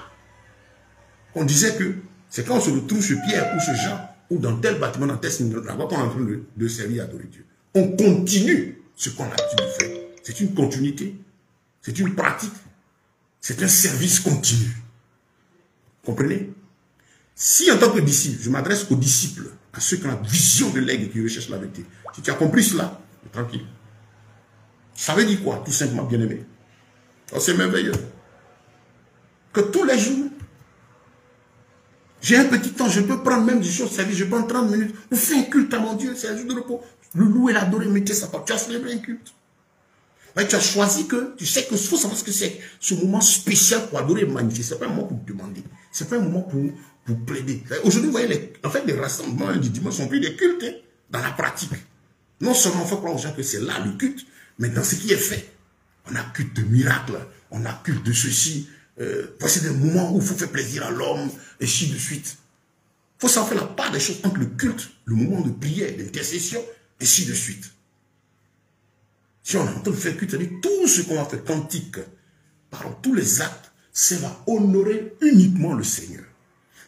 qu'on disait que c'est quand on se retrouve chez Pierre ou chez Jean ou dans tel bâtiment, dans tel synagogue, là-bas qu'on est en train de servir et adorer Dieu. On continue ce qu'on a l'habitude de faire. C'est une continuité, c'est une pratique, c'est un service continu. Comprenez? Si en tant que disciple, je m'adresse aux disciples, à ceux qui ont la vision de l'aigle et qui recherchent la vérité, si tu as compris cela, tranquille. Ça veut dire quoi, tout simplement, bien-aimé? Oh, c'est merveilleux. Que tous les jours, j'ai un petit temps, je peux prendre même des choses, je peux prendre 30 minutes, pour faire un culte à mon Dieu, c'est un jour de repos. Le louer, l'adorer, mettez sa part. Tu as célébré un culte. Mais tu as choisi que, tu sais qu'il faut savoir ce que c'est, ce moment spécial pour adorer et magnifier. Ce n'est pas un moment pour demander, ce n'est pas un moment pour plaider. Aujourd'hui, vous voyez, en fait, les rassemblements du dimanche sont plus des cultes, hein, dans la pratique. Non seulement on fait croire aux gens que c'est là le culte, mais dans ce qui est fait. On a culte de miracles, on a culte de ceci. Voici des moments où il faut faire plaisir à l'homme, et ainsi de suite. Il faut savoir faire la part des choses entre le culte, le moment de prière, d'intercession, et ainsi de suite. Si on est en train de faire culte, c'est-à-dire tout ce qu'on va faire, cantique, par tous les actes, ça va honorer uniquement le Seigneur.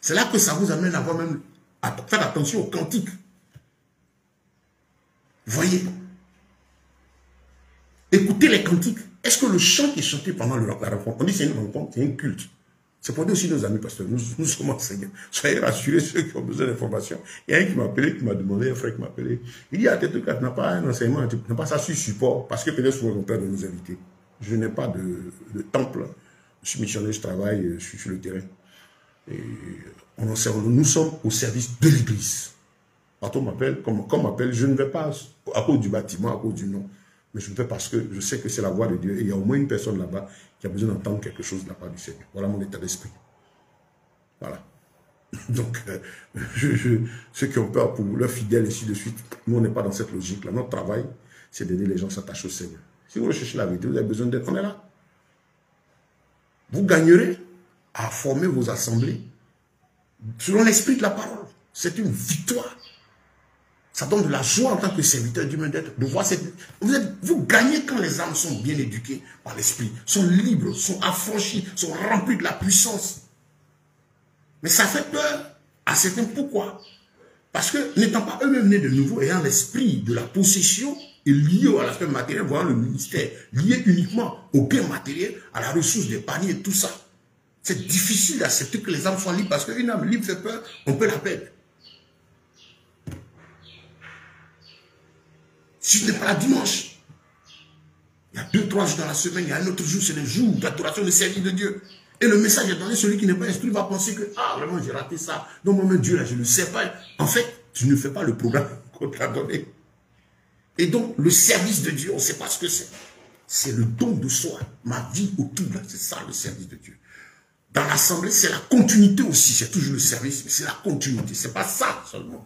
C'est là que ça vous amène à faire attention aux cantiques. Voyez, écoutez les cantiques. Est-ce que le chant qui est chanté pendant la rencontre, on dit c'est une rencontre, c'est un culte. C'est pour dire aussi nos amis pasteurs, nous sommes enseignants. Soyez rassurés ceux qui ont besoin d'informations. Il y a un qui m'a appelé, qui m'a demandé, un frère qui m'a appelé. Il dit, ah, tu n'as pas un enseignement, tu n'as pas ça sur support, parce que peut-être souvent on de nous inviter. Je n'ai pas de temple. Je suis missionnaire, je travaille, je suis sur le terrain. Et nous sommes au service de l'Église. Quand on m'appelle, comme on m'appelle, je ne vais pas à cause du bâtiment, à cause du nom. Mais je le fais parce que je sais que c'est la voix de Dieu. Et il y a au moins une personne là-bas qui a besoin d'entendre quelque chose de la part du Seigneur. Voilà mon état d'esprit. Voilà. Donc, ceux qui ont peur pour leurs fidèles, et ainsi de suite, nous, on n'est pas dans cette logique-là. Notre travail, c'est d'aider les gens à s'attacher au Seigneur. Si vous recherchez la vérité, vous avez besoin d'être, on est là. Vous gagnerez à former vos assemblées selon l'esprit de la parole. C'est une victoire. Ça donne de la joie en tant que serviteur d'humain d'être, de voir cette... Vous gagnez quand les âmes sont bien éduquées par l'esprit, sont libres, sont affranchies, sont remplies de la puissance. Mais ça fait peur à certains. Pourquoi? Parce que n'étant pas eux-mêmes nés de nouveau, ayant l'esprit de la possession et lié à l'aspect matériel, voyant le ministère lié uniquement au gain matériel, à la ressource des paniers et tout ça. C'est difficile d'accepter que les âmes soient libres parce qu'une âme libre fait peur, on peut la perdre. Si ce n'est pas la dimanche, il y a 2-3 jours dans la semaine, il y a un autre jour, c'est le jour d'adoration, de service de Dieu. Et le message est donné, celui qui n'est pas instruit va penser que, ah, vraiment, j'ai raté ça. Donc, moi-même, Dieu, là, je ne sais pas. En fait, tu ne fais pas le programme qu'on t'a donné. Et donc, le service de Dieu, on ne sait pas ce que c'est. C'est le don de soi. Ma vie autour, là, c'est ça, le service de Dieu. Dans l'assemblée, c'est la continuité aussi. C'est toujours le service, mais c'est la continuité. Ce n'est pas ça seulement.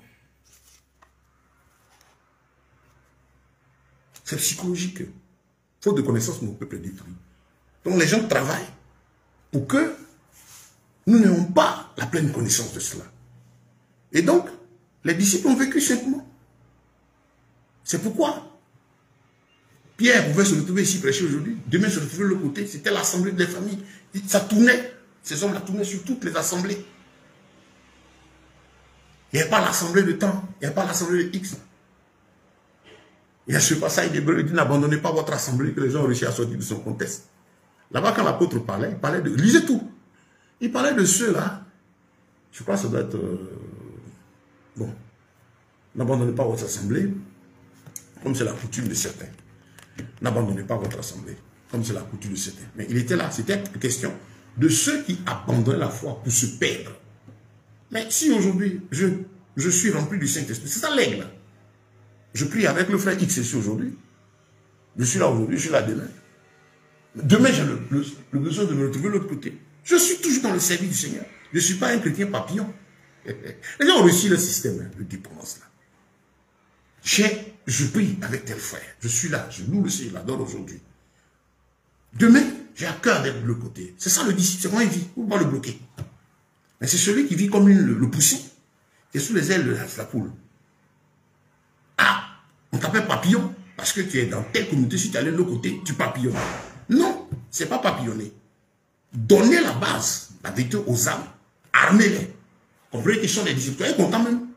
C'est psychologique. Faute de connaissance, mon peuple est détruit. Donc les gens travaillent pour que nous n'ayons pas la pleine connaissance de cela. Et donc, les disciples ont vécu simplement. C'est pourquoi Pierre pouvait se retrouver ici prêcher aujourd'hui, demain se retrouver de l'autre côté. C'était l'assemblée des familles. Ça tournait. Ces hommes-là tournaient sur toutes les assemblées. Il n'y avait pas l'assemblée de temps, il n'y avait pas l'assemblée de X. Il y a ce passage d'Hébreu, il dit n'abandonnez pas votre assemblée que les gens ont réussi à sortir de son contexte. Là-bas, quand l'apôtre parlait, il parlait de... Lisez tout. Il parlait de ceux-là. Je crois que ça doit être... bon. N'abandonnez pas votre assemblée, comme c'est la coutume de certains. N'abandonnez pas votre assemblée, comme c'est la coutume de certains. Mais il était là, c'était une question de ceux qui abandonnent la foi pour se perdre. Mais si aujourd'hui, je suis rempli du Saint-Esprit, c'est ça l'aigle. Je prie avec le frère X ici aujourd'hui. Je suis là aujourd'hui, je suis là demain. Demain, j'ai le besoin de me retrouver de l'autre côté. Je suis toujours dans le service du Seigneur. Je ne suis pas un chrétien papillon. Les gens ont réussi le système de dépendance là. Je prie avec tel frère. Je suis là, je loue le Seigneur, je l'adore aujourd'hui. Demain, j'ai à cœur d'être de l'autre côté. C'est ça le disciple, c'est comment il vit. Vous ne pouvez pas le bloquer. Mais c'est celui qui vit comme le poussin, qui est sous les ailes de la poule. Ah, on t'appelle papillon parce que tu es dans telle communauté, si tu es allé de l'autre côté, tu papillonnes. Non, ce n'est pas papillonner. Donnez la base, la vérité aux âmes, armez-les. Comprenez qu'ils sont des disciples. Tu es content même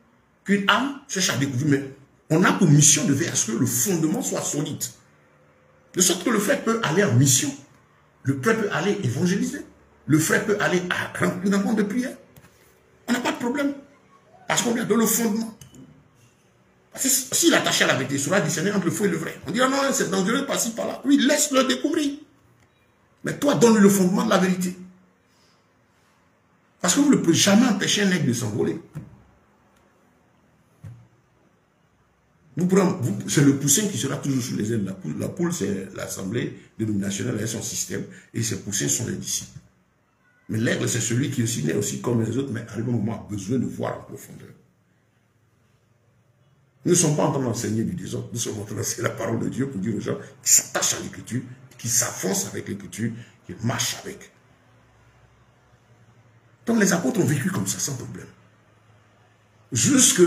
qu'une âme cherche à découvrir, mais on a pour mission de veiller à ce que le fondement soit solide. De sorte que le frère peut aller en mission. Le frère peut aller évangéliser. Le frère peut aller à remplir un compte de prière. On n'a pas de problème. Parce qu'on a dans le fondement. S'il est attaché à la vérité, il sera discerné entre le faux et le vrai. On dira non, c'est dangereux, par-ci, par-là. Oui, laisse-le découvrir. Mais toi, donne-lui le fondement de la vérité. Parce que vous ne pouvez jamais empêcher un aigle de s'envoler. C'est le poussin qui sera toujours sous les ailes de la poule. La poule, c'est l'assemblée dénominationnelle et son système. Et ces poussins sont les disciples. Mais l'aigle, c'est celui qui aussi naît aussi comme les autres, mais à un moment a besoin de voir en profondeur. Nous ne sommes pas en train d'enseigner du désordre. Nous sommes en train d'enseigner la parole de Dieu pour dire aux gens qui s'attachent à l'écriture, qui s'avancent avec l'écriture, qui marchent avec. Donc les apôtres ont vécu comme ça, sans problème. Jusque...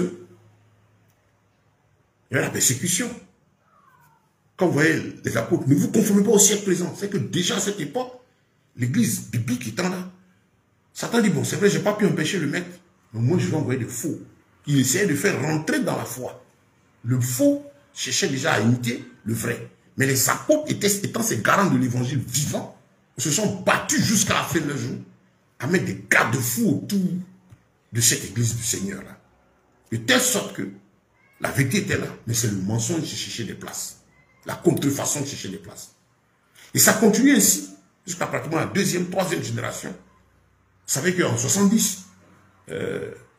il y a la persécution. Quand vous voyez les apôtres, ne vous conformez pas au siècle présent. C'est que déjà à cette époque, l'église biblique étant là, Satan dit, bon, c'est vrai, je n'ai pas pu empêcher le maître, mais moi je vais envoyer des faux. Il essayait de faire rentrer dans la foi. Le faux cherchait déjà à imiter le vrai. Mais les apôtres, étant ces garants de l'évangile vivant, se sont battus jusqu'à la fin de leur jour à mettre des garde-fous autour de cette église du Seigneur là. De telle sorte que la vérité était là, mais c'est le mensonge qui cherchait des places. La contrefaçon qui cherchait des places. Et ça continue ainsi jusqu'à pratiquement la deuxième, troisième génération. Vous savez qu'en 70,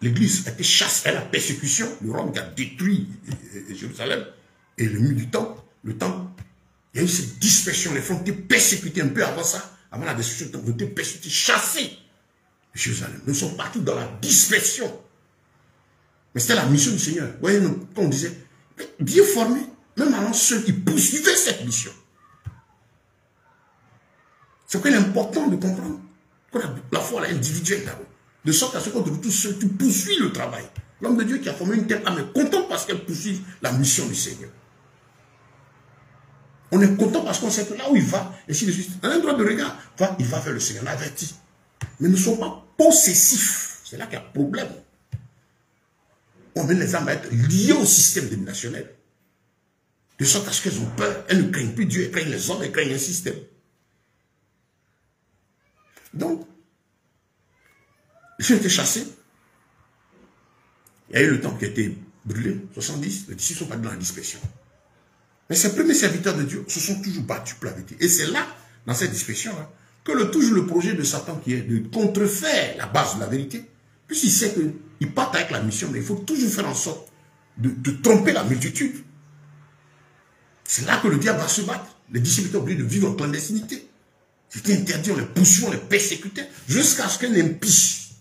l'église a été chassée à la persécution. Le Rome qui a détruit Jérusalem et le mur du temple. Le temple, il y a eu cette dispersion. Les femmes étaient persécutées un peu avant ça. Avant la destruction du temple, ils étaient persécutés, chassés de Jérusalem. Nous sommes partis dans la dispersion. Mais c'était la mission du Seigneur. Vous voyez, comme on disait, bien formés, même alors ceux qui poursuivaient cette mission. C'est qu'il est important de comprendre La foi individuelle d'abord. De sorte à ce qu'on te retrouve seul, tu poursuis le travail. L'homme de Dieu qui a formé une telle âme est content parce qu'elle poursuit la mission du Seigneur. On est content parce qu'on sait que là où il va, et si de suite, un endroit de regard, il va vers le Seigneur, on a averti. Mais nous ne sommes pas possessifs. C'est là qu'il y a problème. On met les âmes à être liées au système dénominationnel. De sorte à ce qu'elles ont peur. Elles ne craignent plus Dieu, elles craignent les hommes, elles craignent un système. Donc, j'ai été chassé. Il y a eu le temps qui a été brûlé, 70. Les disciples sont pas dans la dispersion. Mais ces premiers serviteurs de Dieu se sont toujours battus pour la vérité. Et c'est là, dans cette dispersion-là, que toujours le projet de Satan qui est de contrefaire la base de la vérité, puisqu'il sait qu'il part avec la mission, mais il faut toujours faire en sorte de tromper la multitude. C'est là que le diable va se battre. Les disciples étaient obligés de vivre en clandestinité. C'était interdit, on les poursuivait, on les persécutait, jusqu'à ce qu'un impie.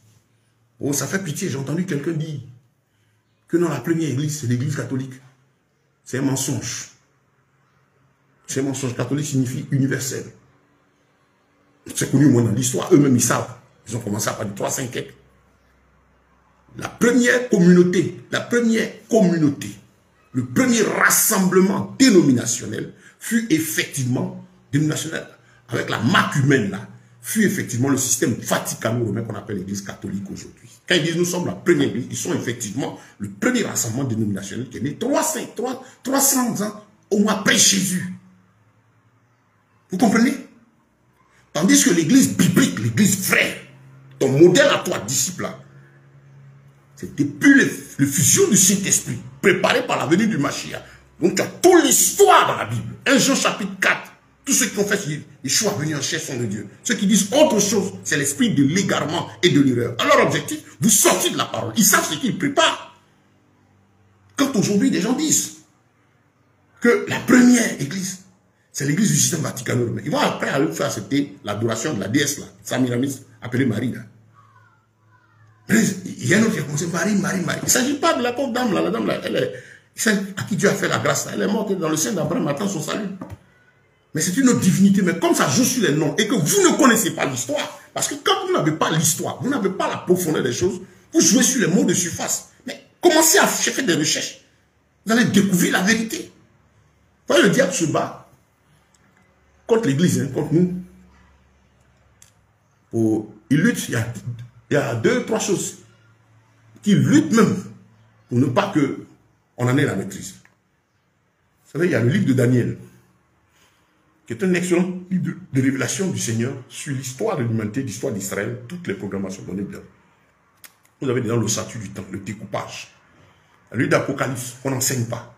Oh, ça fait pitié, j'ai entendu quelqu'un dire que dans la première église, c'est l'église catholique. C'est un mensonge. C'est un mensonge. Catholique signifie universel. C'est connu, moi, dans l'histoire. Eux-mêmes, ils savent. Ils ont commencé à parler de 3-5 quelques. La première communauté, le premier rassemblement dénominationnel fut effectivement dénominationnel, avec la marque humaine là, fut effectivement le système vaticano-romain qu'on appelle l'église catholique aujourd'hui. Quand ils disent nous sommes la première église, ils sont effectivement le premier rassemblement dénominationnel qui est né 300 ans au moins après Jésus. Vous comprenez? Tandis que l'église biblique, l'église vraie, ton modèle à toi, disciple là, c'est depuis le fusion du Saint-Esprit, préparé par la venue du Mashiach. Donc tu as toute l'histoire dans la Bible. 1 Jean chapitre 4. Tous ceux qui ont fait Yeshua venu en chair sont de Dieu. Ceux qui disent autre chose, c'est l'esprit de l'égarement et de l'erreur. Alors leur objectif, vous sortez de la parole. Ils savent ce qu'ils préparent. Quand aujourd'hui des gens disent que la première église, c'est l'église du système vaticano-romain. Ils vont après aller faire accepter l'adoration de la déesse là, Samiramis, appelée Marie là. Il y a un autre qui a commencé Marie. Il ne s'agit pas de la pauvre dame là. La dame là, elle est, celle à qui Dieu a fait la grâce là. Elle est morte dans le sein d'Abraham, attend son salut. Mais c'est une autre divinité. Mais comme ça joue sur les noms et que vous ne connaissez pas l'histoire, parce que quand vous n'avez pas l'histoire, vous n'avez pas la profondeur des choses, vous jouez sur les mots de surface. Mais commencez à faire des recherches. Vous allez découvrir la vérité. Vous voyez, le diable se bat contre l'église, hein, contre nous. Il lutte, il y a 2-3 choses qui luttent même pour ne pas qu'on en ait la maîtrise. Vous savez, il y a le livre de Daniel, qui est un excellent livre de révélation du Seigneur sur l'histoire de l'humanité, l'histoire d'Israël, toutes les programmations données dedans. Vous avez dedans le statut du temps, le découpage. Le livre d'Apocalypse, on n'enseigne pas.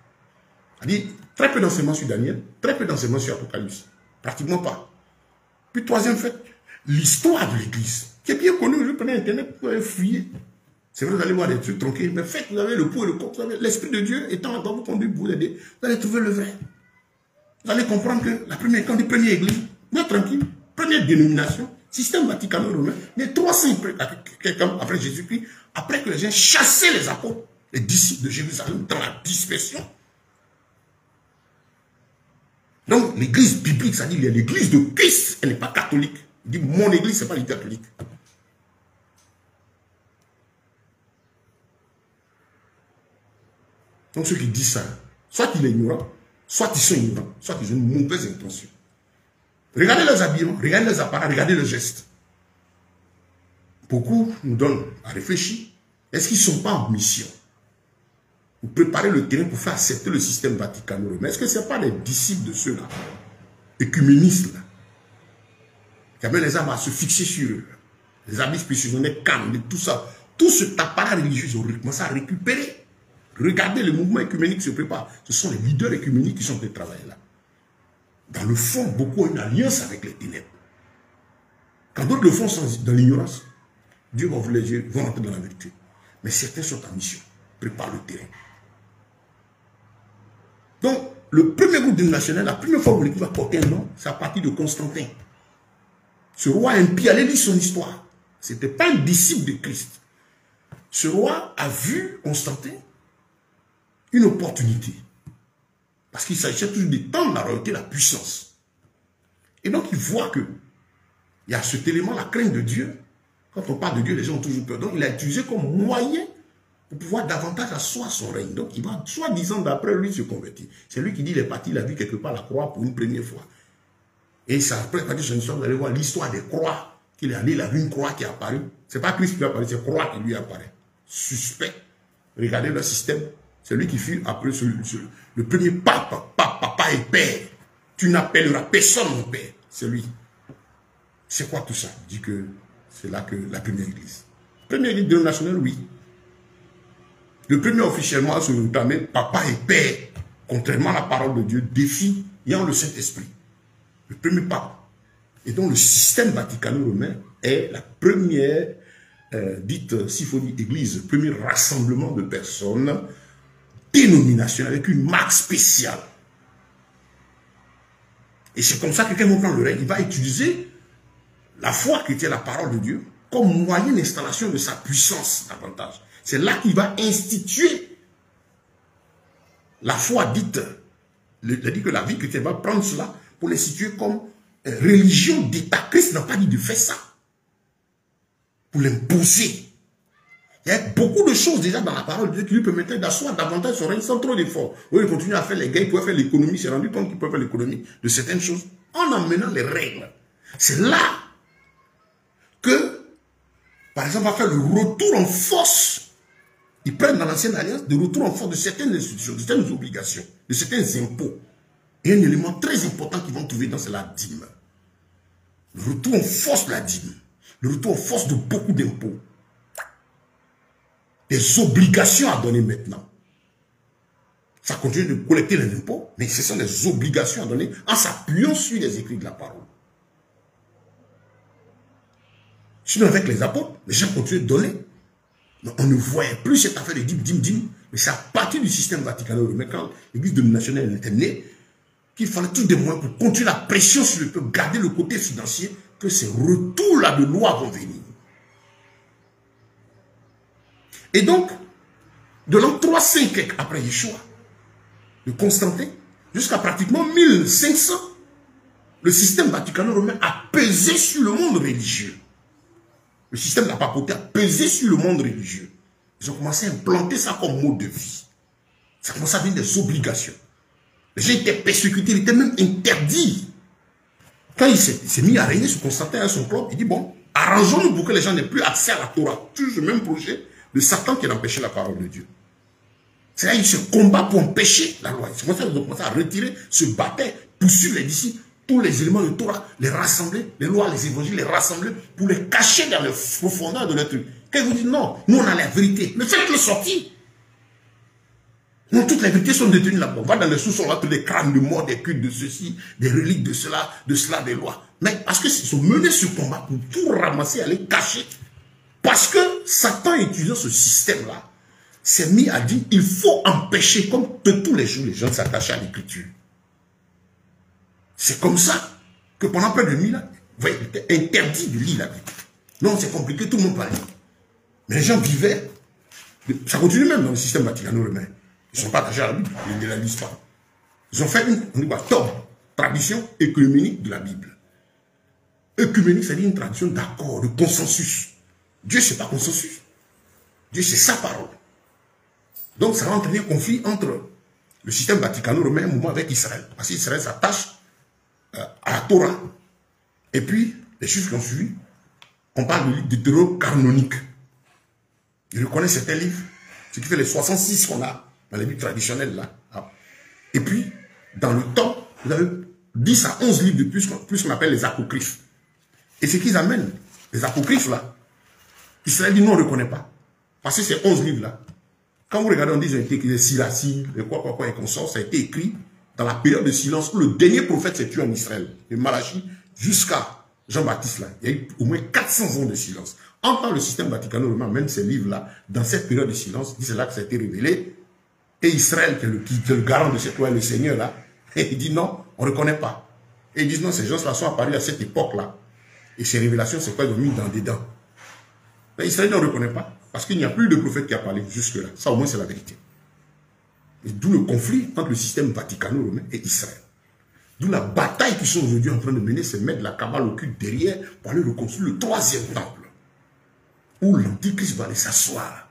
C'est-à-dire, très peu d'enseignements sur Daniel, très peu d'enseignements sur Apocalypse. Pratiquement pas. Puis troisième fait, l'histoire de l'Église, qui est bien connue, je prenais Internet, vous pouvez fouiller. C'est vrai, vous allez voir des trucs tranquilles, mais faites, vous avez le pour et le contre, l'Esprit de Dieu étant là-bas, vous conduit, vous aider, vous allez trouver le vrai. Vous allez comprendre que la première, quand on dit première église, vous êtes tranquille, première dénomination, système vaticano-romain, mais 300 après Jésus-Christ, après que les gens chassaient les apôtres, les disciples de Jérusalem dans la dispersion. Donc l'église biblique, ça dit l'église de Christ, elle n'est pas catholique. Il dit mon église, ce n'est pas l'église catholique. Donc ceux qui disent ça, soit ils sont ignorants, soit ils sont ignorants, soit ils ont une mauvaise intention. Regardez leurs habillements, regardez leurs appareils, regardez leurs gestes. Beaucoup nous donnent à réfléchir. Est-ce qu'ils ne sont pas en mission? Vous préparez le terrain pour faire accepter le système vaticano-romain. Est-ce que ce n'est pas les disciples de ceux-là, écuménistes, là, qui amènent les âmes à se fixer sur eux, les habits spécialisés, cannes, tout ça, tout cet appareil religieux, ils ont commencé à récupérer. Regardez le mouvement écuménique qui se prépare. Ce sont les leaders écuméniques qui sont en train de travailler là. Dans le fond, beaucoup ont une alliance avec les ténèbres. Quand d'autres le font dans l'ignorance, Dieu va ouvrir les yeux, ils vont rentrer dans la vérité. Mais certains sont en mission, préparent le terrain. Donc, le premier groupe dénominationnel, la première fois où l'équipe va porter un nom, c'est à partir de Constantin. Ce roi impie, allez lire son histoire. Ce n'était pas un disciple de Christ. Ce roi a vu Constantin une opportunité. Parce qu'il s'agissait toujours d'étendre la royauté, la puissance. Et donc il voit que Il y a cet élément, la crainte de Dieu. Quand on parle de Dieu, les gens ont toujours peur. Donc, il a utilisé comme moyen pour pouvoir davantage asseoir son règne. Donc, il va, soi-disant, d'après lui, se convertir. C'est lui qui dit, il est parti, il a vu quelque part la croix pour une première fois. Et ça, après, quand son histoire, vous allez voir l'histoire des croix. Qu'il est allé, il a vu une croix qui est apparue. Ce n'est pas Christ qui lui apparaît, c'est croix qui lui apparaît. Suspect. Regardez le système. C'est lui qui fut après le premier pape, papa et père. Tu n'appelleras personne mon père. C'est lui. C'est quoi tout ça? Il dit que c'est là que la première église. Première église dénominationnelle, oui. Le premier officiellement à se notamment papa et père, contrairement à la parole de Dieu, défie ayant le Saint-Esprit. Le premier pape. Et donc le système vaticano-romain est la première, dite, s'il faut dire, église, le premier rassemblement de personnes dénominationnelles avec une marque spéciale. Et c'est comme ça que quelqu'un prend le règne, il va utiliser la foi qui était la parole de Dieu comme moyen d'installation de sa puissance davantage. C'est là qu'il va instituer la foi dite. Il a dit que la vie chrétienne va prendre cela pour l'instituer comme religion d'État. Christ n'a pas dit de faire ça. Pour l'imposer. Il y a beaucoup de choses déjà dans la parole de Dieu qui lui permettaient d'asseoir davantage son règne sans trop d'efforts. Oui, il continue à faire les gains, il pouvait faire l'économie, il s'est rendu compte qu'il pouvait faire l'économie de certaines choses en amenant les règles. C'est là que, par exemple, on va faire le retour en force. Ils prennent dans l'ancienne alliance le retour en force de certaines institutions, de certaines obligations, de certains impôts. Et un élément très important qu'ils vont trouver dans, c'est la dîme. Le retour en force de la dîme. Le retour en force de beaucoup d'impôts. Des obligations à donner maintenant. Ça continue de collecter les impôts, mais ce sont des obligations à donner en s'appuyant sur les écrits de la parole. Sinon, avec les apôtres, les gens continuent de donner. Mais on ne voyait plus cette affaire de dîme. Mais c'est à partir du système vaticano-romain, quand l'église dénominationnelle est née, qu'il fallait tous des moyens pour continuer la pression sur le peuple, garder le côté financier, que ces retours-là de loi vont venir. Et donc, de l'an 305 après Yeshua, de Constantin, jusqu'à pratiquement 1500, le système vaticano-romain a pesé sur le monde religieux. Le système de la papauté a pesé sur le monde religieux. Ils ont commencé à implanter ça comme mode de vie. Ça a commencé à devenir des obligations. Les gens étaient persécutés, ils étaient même interdits. Quand il s'est mis à régner sur Constantin et son club, il dit, bon, arrangeons-nous pour que les gens n'aient plus accès à la Torah. Toujours le même projet de Satan qui a empêché la parole de Dieu. C'est là qu'il se combat pour empêcher la loi. C'est comme ça qu'ils ont commencé à retirer, se battre, poursuivre les disciples, tous les éléments de Torah, les rassembler, les lois, les évangiles, les rassembler pour les cacher dans les profondeurs de leur truc. Quand ils vous disent non, nous on a la vérité, mais faites-le sortir. Non, toutes les vérités sont détenues là-bas. On va dans les sous-sols, là, tous les crânes de mort, des cultes de ceci, des reliques de cela, des lois. Mais parce qu'ils sont menés sur combat pour tout ramasser, aller cacher. Parce que Satan, utilisant ce système-là, s'est mis à dire il faut empêcher, comme de tous les jours, les gens s'attachent à l'écriture. C'est comme ça que pendant près de 1000 ans, il était interdit de lire la Bible. Non, c'est compliqué, tout le monde parlait. Mais les gens vivaient. Ça continue même dans le système vaticano-romain. Ils ne sont pas attachés à la Bible, ils ne la lisent pas. Ils ont fait une tradition œcuménique de la Bible. Œcuménique, c'est-à-dire une tradition d'accord, de consensus. Dieu, ce n'est pas consensus. Dieu, c'est sa parole. Donc, ça va entraîner un conflit entre le système vaticano-romain, un moment avec Israël. Parce qu'Israël s'attache à la Torah. Et puis, les chiffres qui ont suivi, on parle de deutérocanonique. Ils reconnaissent certains livres, ce qui fait les 66 qu'on a dans les Bibles traditionnelles là. Et puis, dans le temps, vous avez 10 à 11 livres de plus qu'on appelle les apocryphes. Et ce qu'ils amènent, les apocryphes là, Israël dit non, on ne reconnaît pas. Parce que ces 11 livres là, quand vous regardez, on dit qu'ils ont été écrits, les Silassi, les quoi et consorts, ça a été écrit dans la période de silence où le dernier prophète s'est tué en Israël, de Malachie jusqu'à Jean-Baptiste là. Il y a eu au moins 400 ans de silence. En tant que le système vaticano-romain amène ces livres-là, dans cette période de silence, c'est là que ça a été révélé. Et Israël, qui est le garant de cette loi, le Seigneur là, il dit non, on ne reconnaît pas. Et ils disent non, ces gens-là sont apparus à cette époque-là. Et ces révélations, c'est quoi? Ils ont mis dedans. Mais Israël ne reconnaît pas, parce qu'il n'y a plus de prophète qui a parlé jusque-là. Ça, au moins, c'est la vérité. Et d'où le conflit entre le système vaticano-romain et Israël. D'où la bataille qu'ils sont aujourd'hui en train de mener, c'est mettre la cabale au cul derrière pour aller reconstruire le 3e temple. Où l'Antichrist va aller s'asseoir.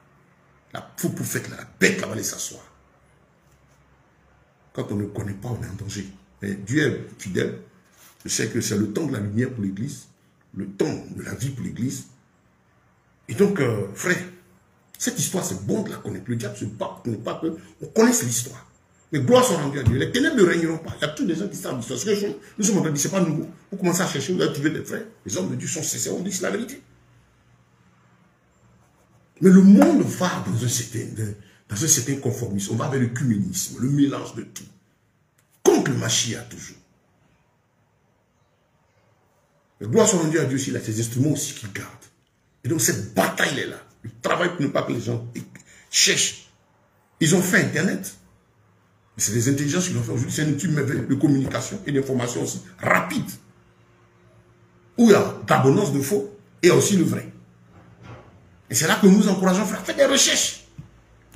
La faux prophète, la bête, là, va aller s'asseoir. Quand on ne connaît pas, on est en danger. Mais Dieu est fidèle. Je sais que c'est le temps de la lumière pour l'Église, le temps de la vie pour l'Église. Et donc, frère, cette histoire, c'est bon de la connaître. Le diable ne pas que on connaisse l'histoire. Mais gloire soit rendue à Dieu. Les ténèbres ne régneront pas. Il y a tous des gens qui savent l'histoire. Ce que nous sommes en train de dire, ce n'est pas nouveau. Vous commencez à chercher, vous allez trouver des frères. Les hommes de Dieu sont sincères, on dit c'est la vérité. Mais le monde va dans un certain conformisme. On va vers le cuménisme, le mélange de tout. Contre le Mashiach toujours. Mais gloire soit rendue à Dieu aussi, il a ses instruments aussi qu'il garde. Et donc cette bataille est là. Le travail pour ne pas que les gens cherchent. Ils ont fait Internet. C'est des intelligences qui l'ont fait aujourd'hui. C'est un outil de communication et d'information aussi rapide. Où il y a d'abondance de faux et aussi le vrai. Et c'est là que nous encourageons, frère, faites des recherches.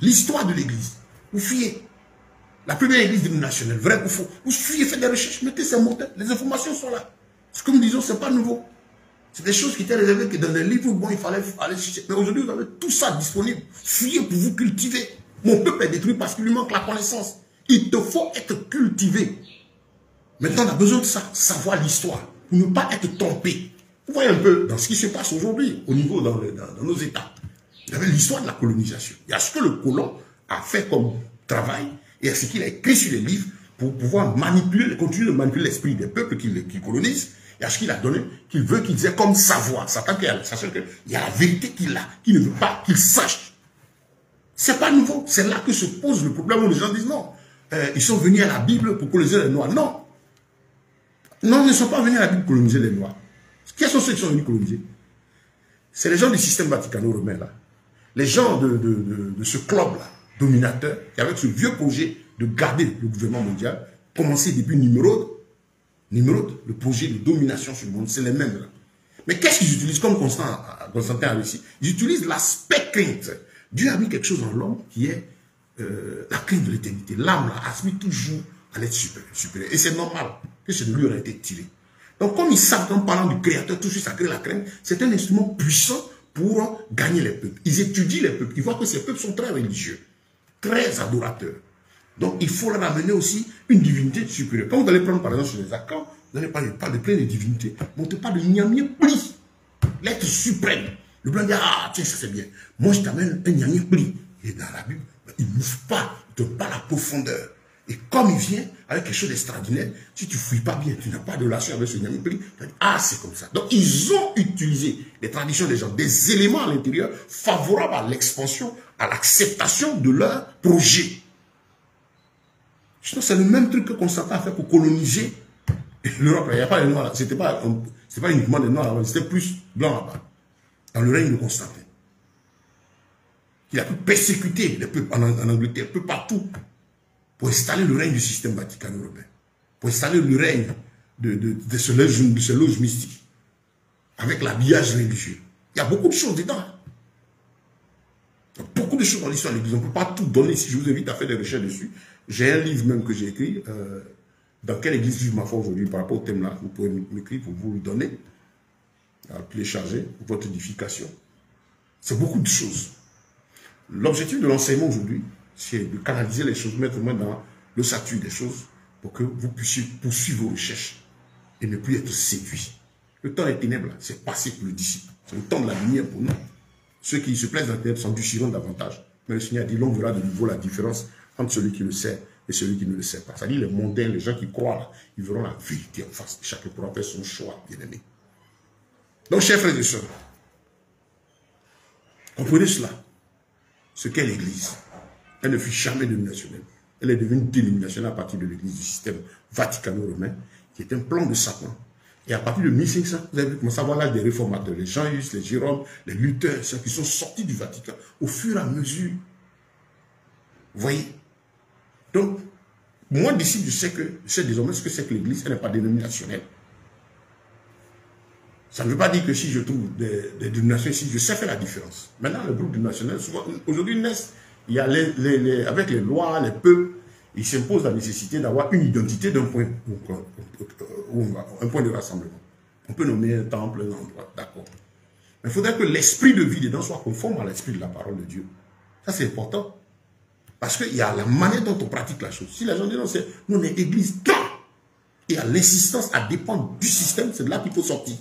L'histoire de l'Église. Vous fuyez. La première Église dénominationnelle, vrai ou faux. Vous fuyez, faites des recherches, mettez ces mots-là. Les informations sont là. Ce que nous disons, ce n'est pas nouveau. C'est des choses qui étaient réservées que dans les livres, bon, il fallait aller chercher. Mais aujourd'hui, vous avez tout ça disponible. Fuyez pour vous cultiver. Mon peuple est détruit parce qu'il lui manque la connaissance. Il te faut être cultivé. Maintenant, on a besoin de ça, savoir l'histoire, pour ne pas être trompé. Vous voyez un peu dans ce qui se passe aujourd'hui, au niveau dans nos États. Il y avait l'histoire de la colonisation. Il y a ce que le colon a fait comme travail, et il y a ce qu'il a écrit sur les livres pour pouvoir manipuler, continuer de manipuler l'esprit des peuples qui colonisent. Il y a ce qu'il a donné, qu'il veut qu'ils aient comme savoir. Sachant qu'il y a la vérité qu'il a, qu'il ne veut pas qu'ils sachent. C'est pas nouveau. C'est là que se pose le problème où les gens disent non. Ils sont venus à la Bible pour coloniser les Noirs. Non. Non, ils ne sont pas venus à la Bible pour coloniser les Noirs. Qui sont ceux qui sont venus coloniser? C'est les gens du système vaticano-romain, là. Les gens de ce club-là, dominateur, qui avec ce vieux projet de garder le gouvernement mondial, commencé depuis Nimrod, le projet de domination sur le monde, c'est les mêmes, là. Mais qu'est-ce qu'ils utilisent comme Constantin a réussi? Ils utilisent l'aspect crainte. Dieu a mis quelque chose en l'homme qui est la crainte de l'éternité. L'âme là aspire toujours à l'être supérieur. Et c'est normal que ce de lui aurait été tiré. Donc comme ils savent qu'en parlant du Créateur, tout de suite ça crée la crainte, c'est un instrument puissant pour gagner les peuples. Ils étudient les peuples, ils voient que ces peuples sont très religieux, très adorateurs. Donc il faut leur amener aussi une divinité supérieure. Quand vous allez prendre par exemple sur les accords, vous allez parler de plein de divinités. Mais on te parle de Nyamie Pli, l'être suprême. Le blanc dit, ah tiens, ça c'est bien. Moi je t'amène un Nyamie Pli. Et dans la Bible, il ne bouge pas, il ne donne pas la profondeur. Et comme il vient avec quelque chose d'extraordinaire, si tu ne fouilles pas bien, tu n'as pas de relation avec ce Nyamie Pli, tu vas dire, ah c'est comme ça. Donc ils ont utilisé les traditions des gens, des éléments à l'intérieur favorables à l'expansion, à l'acceptation de leur projet. C'est le même truc que Constantin a fait pour coloniser l'Europe. Il n'y a pas les Noirs là. Ce n'était pas uniquement les Noirs là, c'était plus blanc là-bas. Dans le règne de Constantin. Il a pu persécuter les peuples en Angleterre, peu partout, pour installer le règne du système vaticano-européen, pour installer le règne de ce loge mystique, avec l'habillage religieux. Il y a beaucoup de choses dedans. Il y a beaucoup de choses dans l'histoire de l'Église. On ne peut pas tout donner. Si je vous invite à faire des recherches dessus, j'ai un livre même que j'ai écrit, dans quelle église vive ma foi aujourd'hui par rapport au thème là, vous pouvez m'écrire pour vous le donner, à télécharger pour votre édification. C'est beaucoup de choses. L'objectif de l'enseignement aujourd'hui, c'est de canaliser les choses, mettre moins dans le statut des choses, pour que vous puissiez poursuivre vos recherches et ne plus être séduits. Le temps des ténèbres, c'est passé pour le disciple. C'est le temps de la lumière pour nous. Ceux qui se plaisent dans la ténèbres s'endurciront davantage. Mais le Seigneur a dit, l'on verra de nouveau la différence entre celui qui le sait et celui qui ne le sait pas. C'est-à-dire les mondains, les gens qui croient, ils verront la vérité en face. Chacun pourra faire son choix, bien aimé. Donc, chers frères et sœurs, comprenez cela. Ce qu'est l'Église. Elle ne fut jamais dénominationnelle. Elle est devenue dénominationnelle à partir de l'Église du système vaticano-romain, qui est un plan de Satan. Et à partir de 1500, vous avez commencé à voir l'âge des réformateurs, les Jean-Hus, les Jérôme, les Luther, ceux qui sont sortis du Vatican, au fur et à mesure. Vous voyez? Donc, moi, d'ici, je sais désormais ce que c'est que l'Église, elle n'est pas dénominationnelle. Ça ne veut pas dire que si je trouve des dénominations ici, je sais faire la différence. Maintenant, le groupe dénominationnel, souvent, aujourd'hui, naissent, il y a avec les lois, les peuples, Il s'impose la nécessité d'avoir une identité d'un point, un point de rassemblement. On peut nommer un temple, un endroit, d'accord. Mais il faudrait que l'esprit de vie dedans soit conforme à l'esprit de la parole de Dieu. Ça, c'est important. Parce qu'il y a la manière dont on pratique la chose. Si les gens disent, nous, on est église, et à l'insistance à dépendre du système, c'est de là qu'il faut sortir.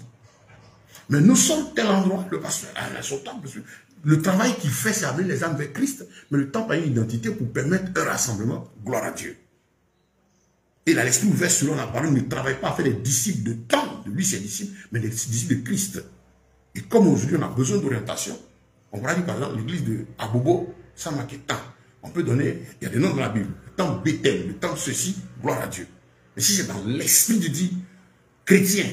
Mais nous sommes tel endroit, le pasteur a son temple. Le travail qu'il fait, c'est amener les âmes vers Christ. Mais le temple a une identité pour permettre un rassemblement. Gloire à Dieu. Et là, l'esprit ouvert selon la parole ne travaille pas à faire des disciples de temps, de lui ses disciples, mais des disciples de Christ. Et comme aujourd'hui on a besoin d'orientation, on va dire par exemple l'église de Abobo, ça marque temps. On peut donner, il y a des noms dans la Bible, le temps Bethel, le temps ceci, gloire à Dieu. Mais si c'est dans l'esprit de Dieu, chrétien,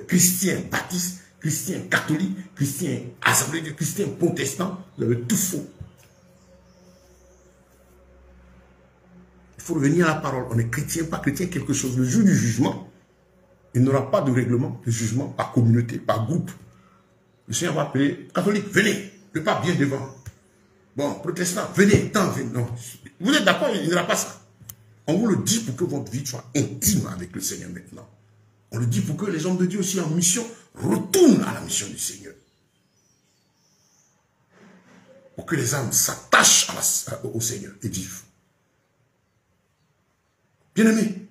chrétien, baptiste, chrétien, catholique, chrétien, assemblée de chrétiens, protestant, vous avez tout faux. Il faut revenir à la parole. On est chrétien, pas chrétien, quelque chose. Le jour du jugement, il n'y aura pas de règlement de jugement par communauté, par groupe. Le Seigneur va appeler catholique, venez, le pape vient devant. Bon, protestant, venez, tant, venez. Non. Vous êtes d'accord, il n'y aura pas ça. On vous le dit pour que votre vie soit intime avec le Seigneur maintenant. On le dit pour que les hommes de Dieu aussi en mission retournent à la mission du Seigneur. Pour que les âmes s'attachent au Seigneur et vivent. Bien-aimés,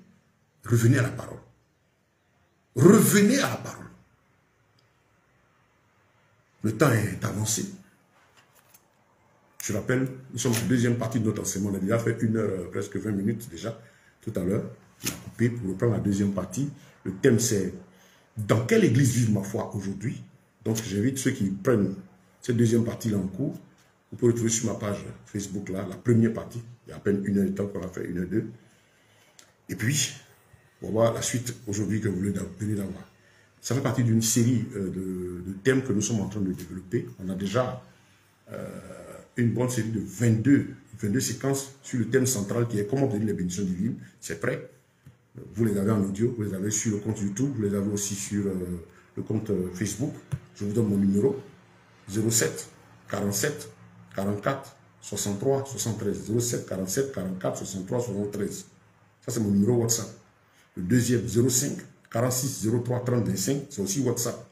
revenez à la parole. Revenez à la parole. Le temps est avancé. Je rappelle, nous sommes en deuxième partie de notre enseignement. On a déjà fait 1 heure, presque 20 minutes déjà, tout à l'heure. On a coupé pour reprendre la deuxième partie. Le thème c'est « Dans quelle église vive ma foi aujourd'hui ?» Donc j'invite ceux qui prennent cette deuxième partie-là en cours. Vous pouvez retrouver sur ma page Facebook là, la première partie. Il y a à peine 1 heure de temps qu'on a fait, 1 heure 2. Et puis, on va voir la suite aujourd'hui que vous venez d'avoir. Ça fait partie d'une série de thèmes que nous sommes en train de développer. On a déjà une bonne série de 22 séquences sur le thème central qui est comment obtenir les bénédictions divines. C'est prêt. Vous les avez en audio, vous les avez sur le compte YouTube, vous les avez aussi sur le compte Facebook. Je vous donne mon numéro 07 47 44 63 73. 07 47 44 63 73. Ça, c'est mon numéro WhatsApp. Le deuxième, 05 46 03 30 25, c'est aussi WhatsApp.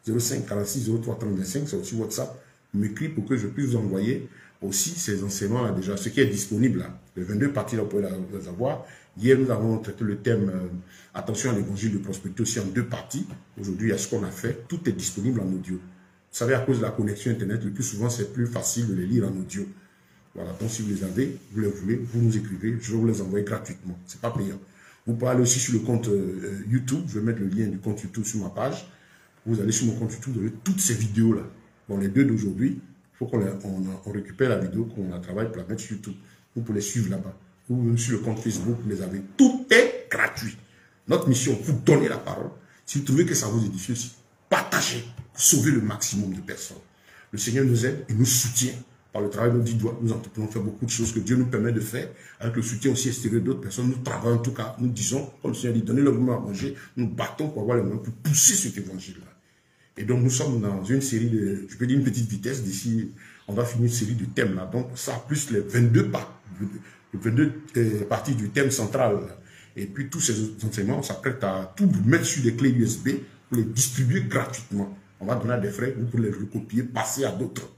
05 46 03 30 25, c'est aussi WhatsApp. M'écrit pour que je puisse vous envoyer aussi ces enseignements-là déjà. Ce qui est disponible là. Les 22 parties là, vous pouvez les avoir. Hier, nous avons traité le thème attention à l'évangile de prospérité aussi en 2 parties. Aujourd'hui, il y a ce qu'on a fait. Tout est disponible en audio. Vous savez, à cause de la connexion Internet, le plus souvent, c'est plus facile de les lire en audio. Voilà, donc si vous les avez, vous les voulez, vous nous écrivez, je vais vous les envoyer gratuitement. Ce n'est pas payant. Vous pouvez aller aussi sur le compte YouTube. Je vais mettre le lien du compte YouTube sur ma page. Vous allez sur mon compte YouTube, vous avez toutes ces vidéos-là. Bon, les 2 d'aujourd'hui, il faut qu'on récupère la vidéo, qu'on la travaille pour la mettre sur YouTube. Vous pouvez les suivre là-bas. Ou sur le compte Facebook, vous les avez. Tout est gratuit. Notre mission, vous donner la parole. Si vous trouvez que ça vous édifie aussi, partagez pour sauver le maximum de personnes. Le Seigneur nous aide et nous soutient. Par le travail de nos 10 doigts, nous entreprenons faire beaucoup de choses que Dieu nous permet de faire. Avec le soutien aussi extérieur d'autres personnes, nous travaillons en tout cas. Nous disons, comme le Seigneur dit, donnez le moment à manger. Nous battons pour avoir les moyens pour pousser cet évangile-là. Et donc nous sommes dans une série de, je peux dire une petite vitesse, d'ici, on va finir une série de thèmes là. Donc ça, plus les 22 parties du thème central. Et puis tous ces enseignements, on s'apprête à tout mettre sur des clés USB pour les distribuer gratuitement. On va donner à des frères, vous pouvez les recopier, passer à d'autres.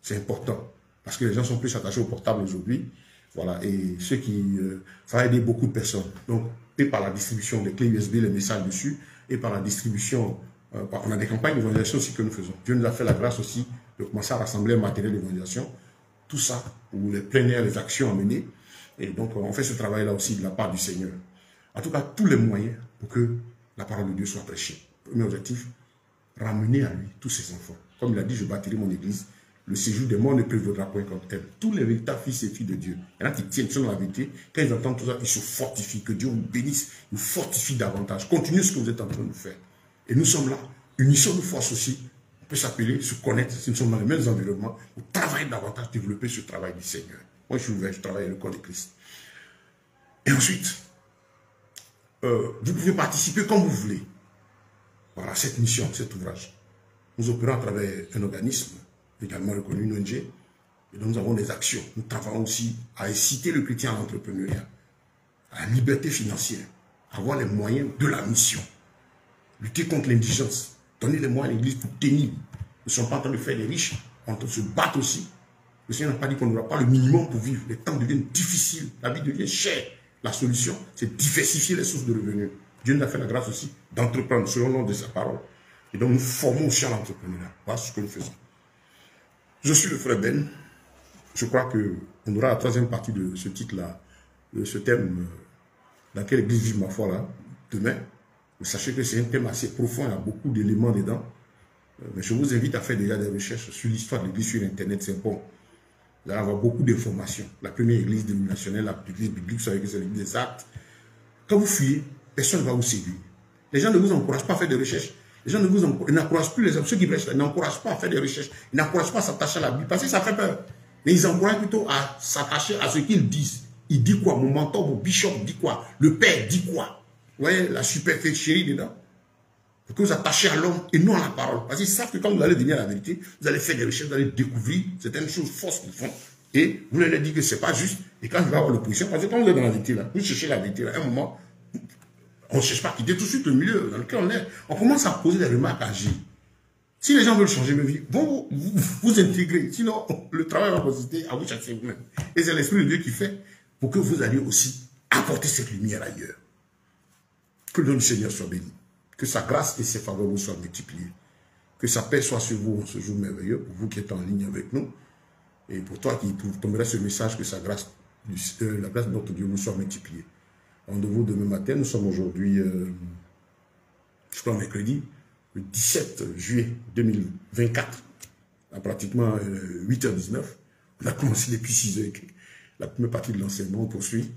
C'est important, parce que les gens sont plus attachés au portable aujourd'hui. Voilà, et ceux qui... ça va aider beaucoup de personnes. Donc, et par la distribution des clés USB, les messages dessus, et par la distribution... on a des campagnes d'évangélisation aussi que nous faisons. Dieu nous a fait la grâce aussi de commencer à rassembler un matériel d'évangélisation. Tout ça, ou les plénières, les actions à mener. Et donc, on fait ce travail-là aussi de la part du Seigneur. En tout cas, tous les moyens pour que la parole de Dieu soit prêchée. Premier objectif, ramener à lui tous ses enfants. Comme il a dit, je bâtirai mon église. Le séjour des morts ne prévaudra point contre elle. Tous les véritables fils et filles de Dieu, il y en a qui tiennent sur la vérité. Quand ils entendent tout ça, ils se fortifient. Que Dieu vous bénisse, vous fortifie davantage. Continuez ce que vous êtes en train de faire. Et nous sommes là. Unissons nos forces aussi. On peut s'appeler, se connaître, si nous sommes dans les mêmes environnements, pour travailler davantage, développer ce travail du Seigneur. Moi, je suis ouvert, je travaille avec le corps de Christ. Et ensuite, vous pouvez participer comme vous voulez. Voilà, cette mission, cet ouvrage. Nous opérons à travers un organisme également reconnu, une ONG, et donc nous avons des actions. Nous travaillons aussi à inciter le chrétien à l'entrepreneuriat. à la liberté financière, avoir les moyens de la mission, lutter contre l'indigence, donner les moyens à l'Église pour tenir. Nous ne sommes pas en train de faire des riches, on est en train de se battre aussi. Le Seigneur n'a pas dit qu'on n'aura pas le minimum pour vivre. Les temps deviennent difficiles, la vie devient chère. La solution, c'est diversifier les sources de revenus. Dieu nous a fait la grâce aussi d'entreprendre selon le nom de sa parole. Et donc nous formons aussi à l'entrepreneuriat. Voilà ce que nous faisons. Je suis le frère Ben. Je crois qu'on aura la troisième partie de ce titre-là, de ce thème, dans quelle église vive ma foi là, demain. Mais sachez que c'est un thème assez profond, il y a beaucoup d'éléments dedans. Mais je vous invite à faire déjà des recherches sur l'histoire de l'église sur Internet, c'est bon. Vous allez avoir beaucoup d'informations. La première église dénominationnelle, l'église biblique, vous savez que c'est l'église des actes. Quand vous fuyez, personne ne va vous séduire. Les gens ne vous encouragent pas à faire des recherches. Les gens n'encouragent plus les hommes. Ceux qui prêchent, n'encouragent pas à faire des recherches. Ils n'encouragent pas à s'attacher à la Bible parce que ça fait peur. Mais ils encouragent plutôt à s'attacher à ce qu'ils disent. Il dit quoi? Mon mentor, mon bishop dit quoi? Le père dit quoi? Vous voyez la supercherie dedans? Pour que vous attachez à l'homme et non à la parole. Parce qu'ils savent que quand vous allez devenir la vérité, vous allez faire des recherches, vous allez découvrir certaines choses fausses qu'ils font. Et vous leur dites que ce n'est pas juste. Et quand il va avoir l'opposition, parce que quand vous êtes dans la vérité, là, vous cherchez la vérité, là, à un moment, on ne cherche pas à quitter tout de suite le milieu dans lequel on est. On commence à poser des remarques, à agir. Si les gens veulent changer leur vie, vont vous intégrer. Sinon, le travail va consister à vous chercher vous-même. Et c'est l'Esprit de Dieu qui fait pour que vous alliez aussi apporter cette lumière ailleurs. Que le nom du Seigneur soit béni. Que sa grâce et ses faveurs vous soient multipliées. Que sa paix soit sur vous en ce jour merveilleux, pour vous qui êtes en ligne avec nous. Et pour toi qui tomberais ce message, que sa grâce, la grâce de notre Dieu vous soit multipliée. Rendez-vous demain matin. Nous sommes aujourd'hui, je crois, mercredi, le 17 juillet 2024, à pratiquement 8h19. On a commencé depuis 6h. La première partie de l'enseignement, on poursuit.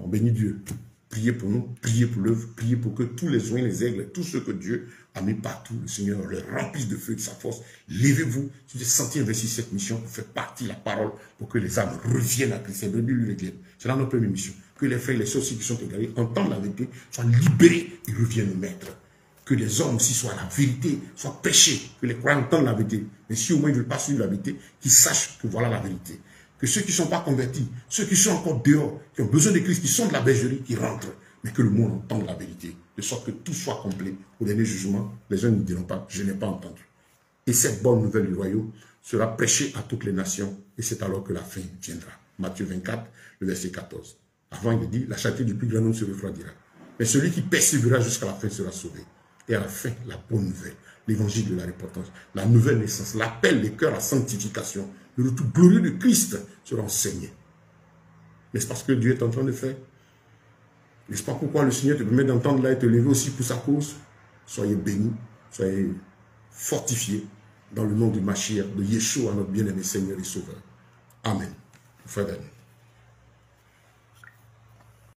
On bénit Dieu. Priez pour nous, priez pour l'œuvre, priez pour que tous les oies, les aigles, tous ceux que Dieu a mis partout, le Seigneur les remplisse de feu et de sa force. Levez-vous, si vous êtes senti investir cette mission, pour faire partie de la parole, pour que les âmes reviennent à Christ. C'est là notre première mission. Que les frères et les sœurs aussi qui sont égarés entendent la vérité, soient libérés et reviennent au maître. Que les hommes aussi soient la vérité, soient péchés, que les croyants entendent la vérité. Mais si au moins ils ne veulent pas suivre la vérité, qu'ils sachent que voilà la vérité. Que ceux qui ne sont pas convertis, ceux qui sont encore dehors, qui ont besoin de Christ, qui sont de la bergerie, qui rentrent, mais que le monde entende la vérité, de sorte que tout soit complet. Au dernier jugement, les uns ne diront pas, je n'ai pas entendu. Et cette bonne nouvelle du royaume sera prêchée à toutes les nations, et c'est alors que la fin viendra. Matthieu 24, le verset 14. Avant, il dit, la charité du plus grand nombre se refroidira. Mais celui qui persévérera jusqu'à la fin sera sauvé. Et à la fin, la bonne nouvelle, l'évangile de la repentance, la nouvelle naissance, l'appel des cœurs à sanctification, le retour glorieux de Christ sera enseigné. N'est-ce pas ce que Dieu est en train de faire? N'est-ce pas pourquoi le Seigneur te permet d'entendre là et te lever aussi pour sa cause? Soyez bénis, soyez fortifiés dans le nom du Mashiach, de Yeshua, notre bien-aimé Seigneur et Sauveur. Amen. Frère.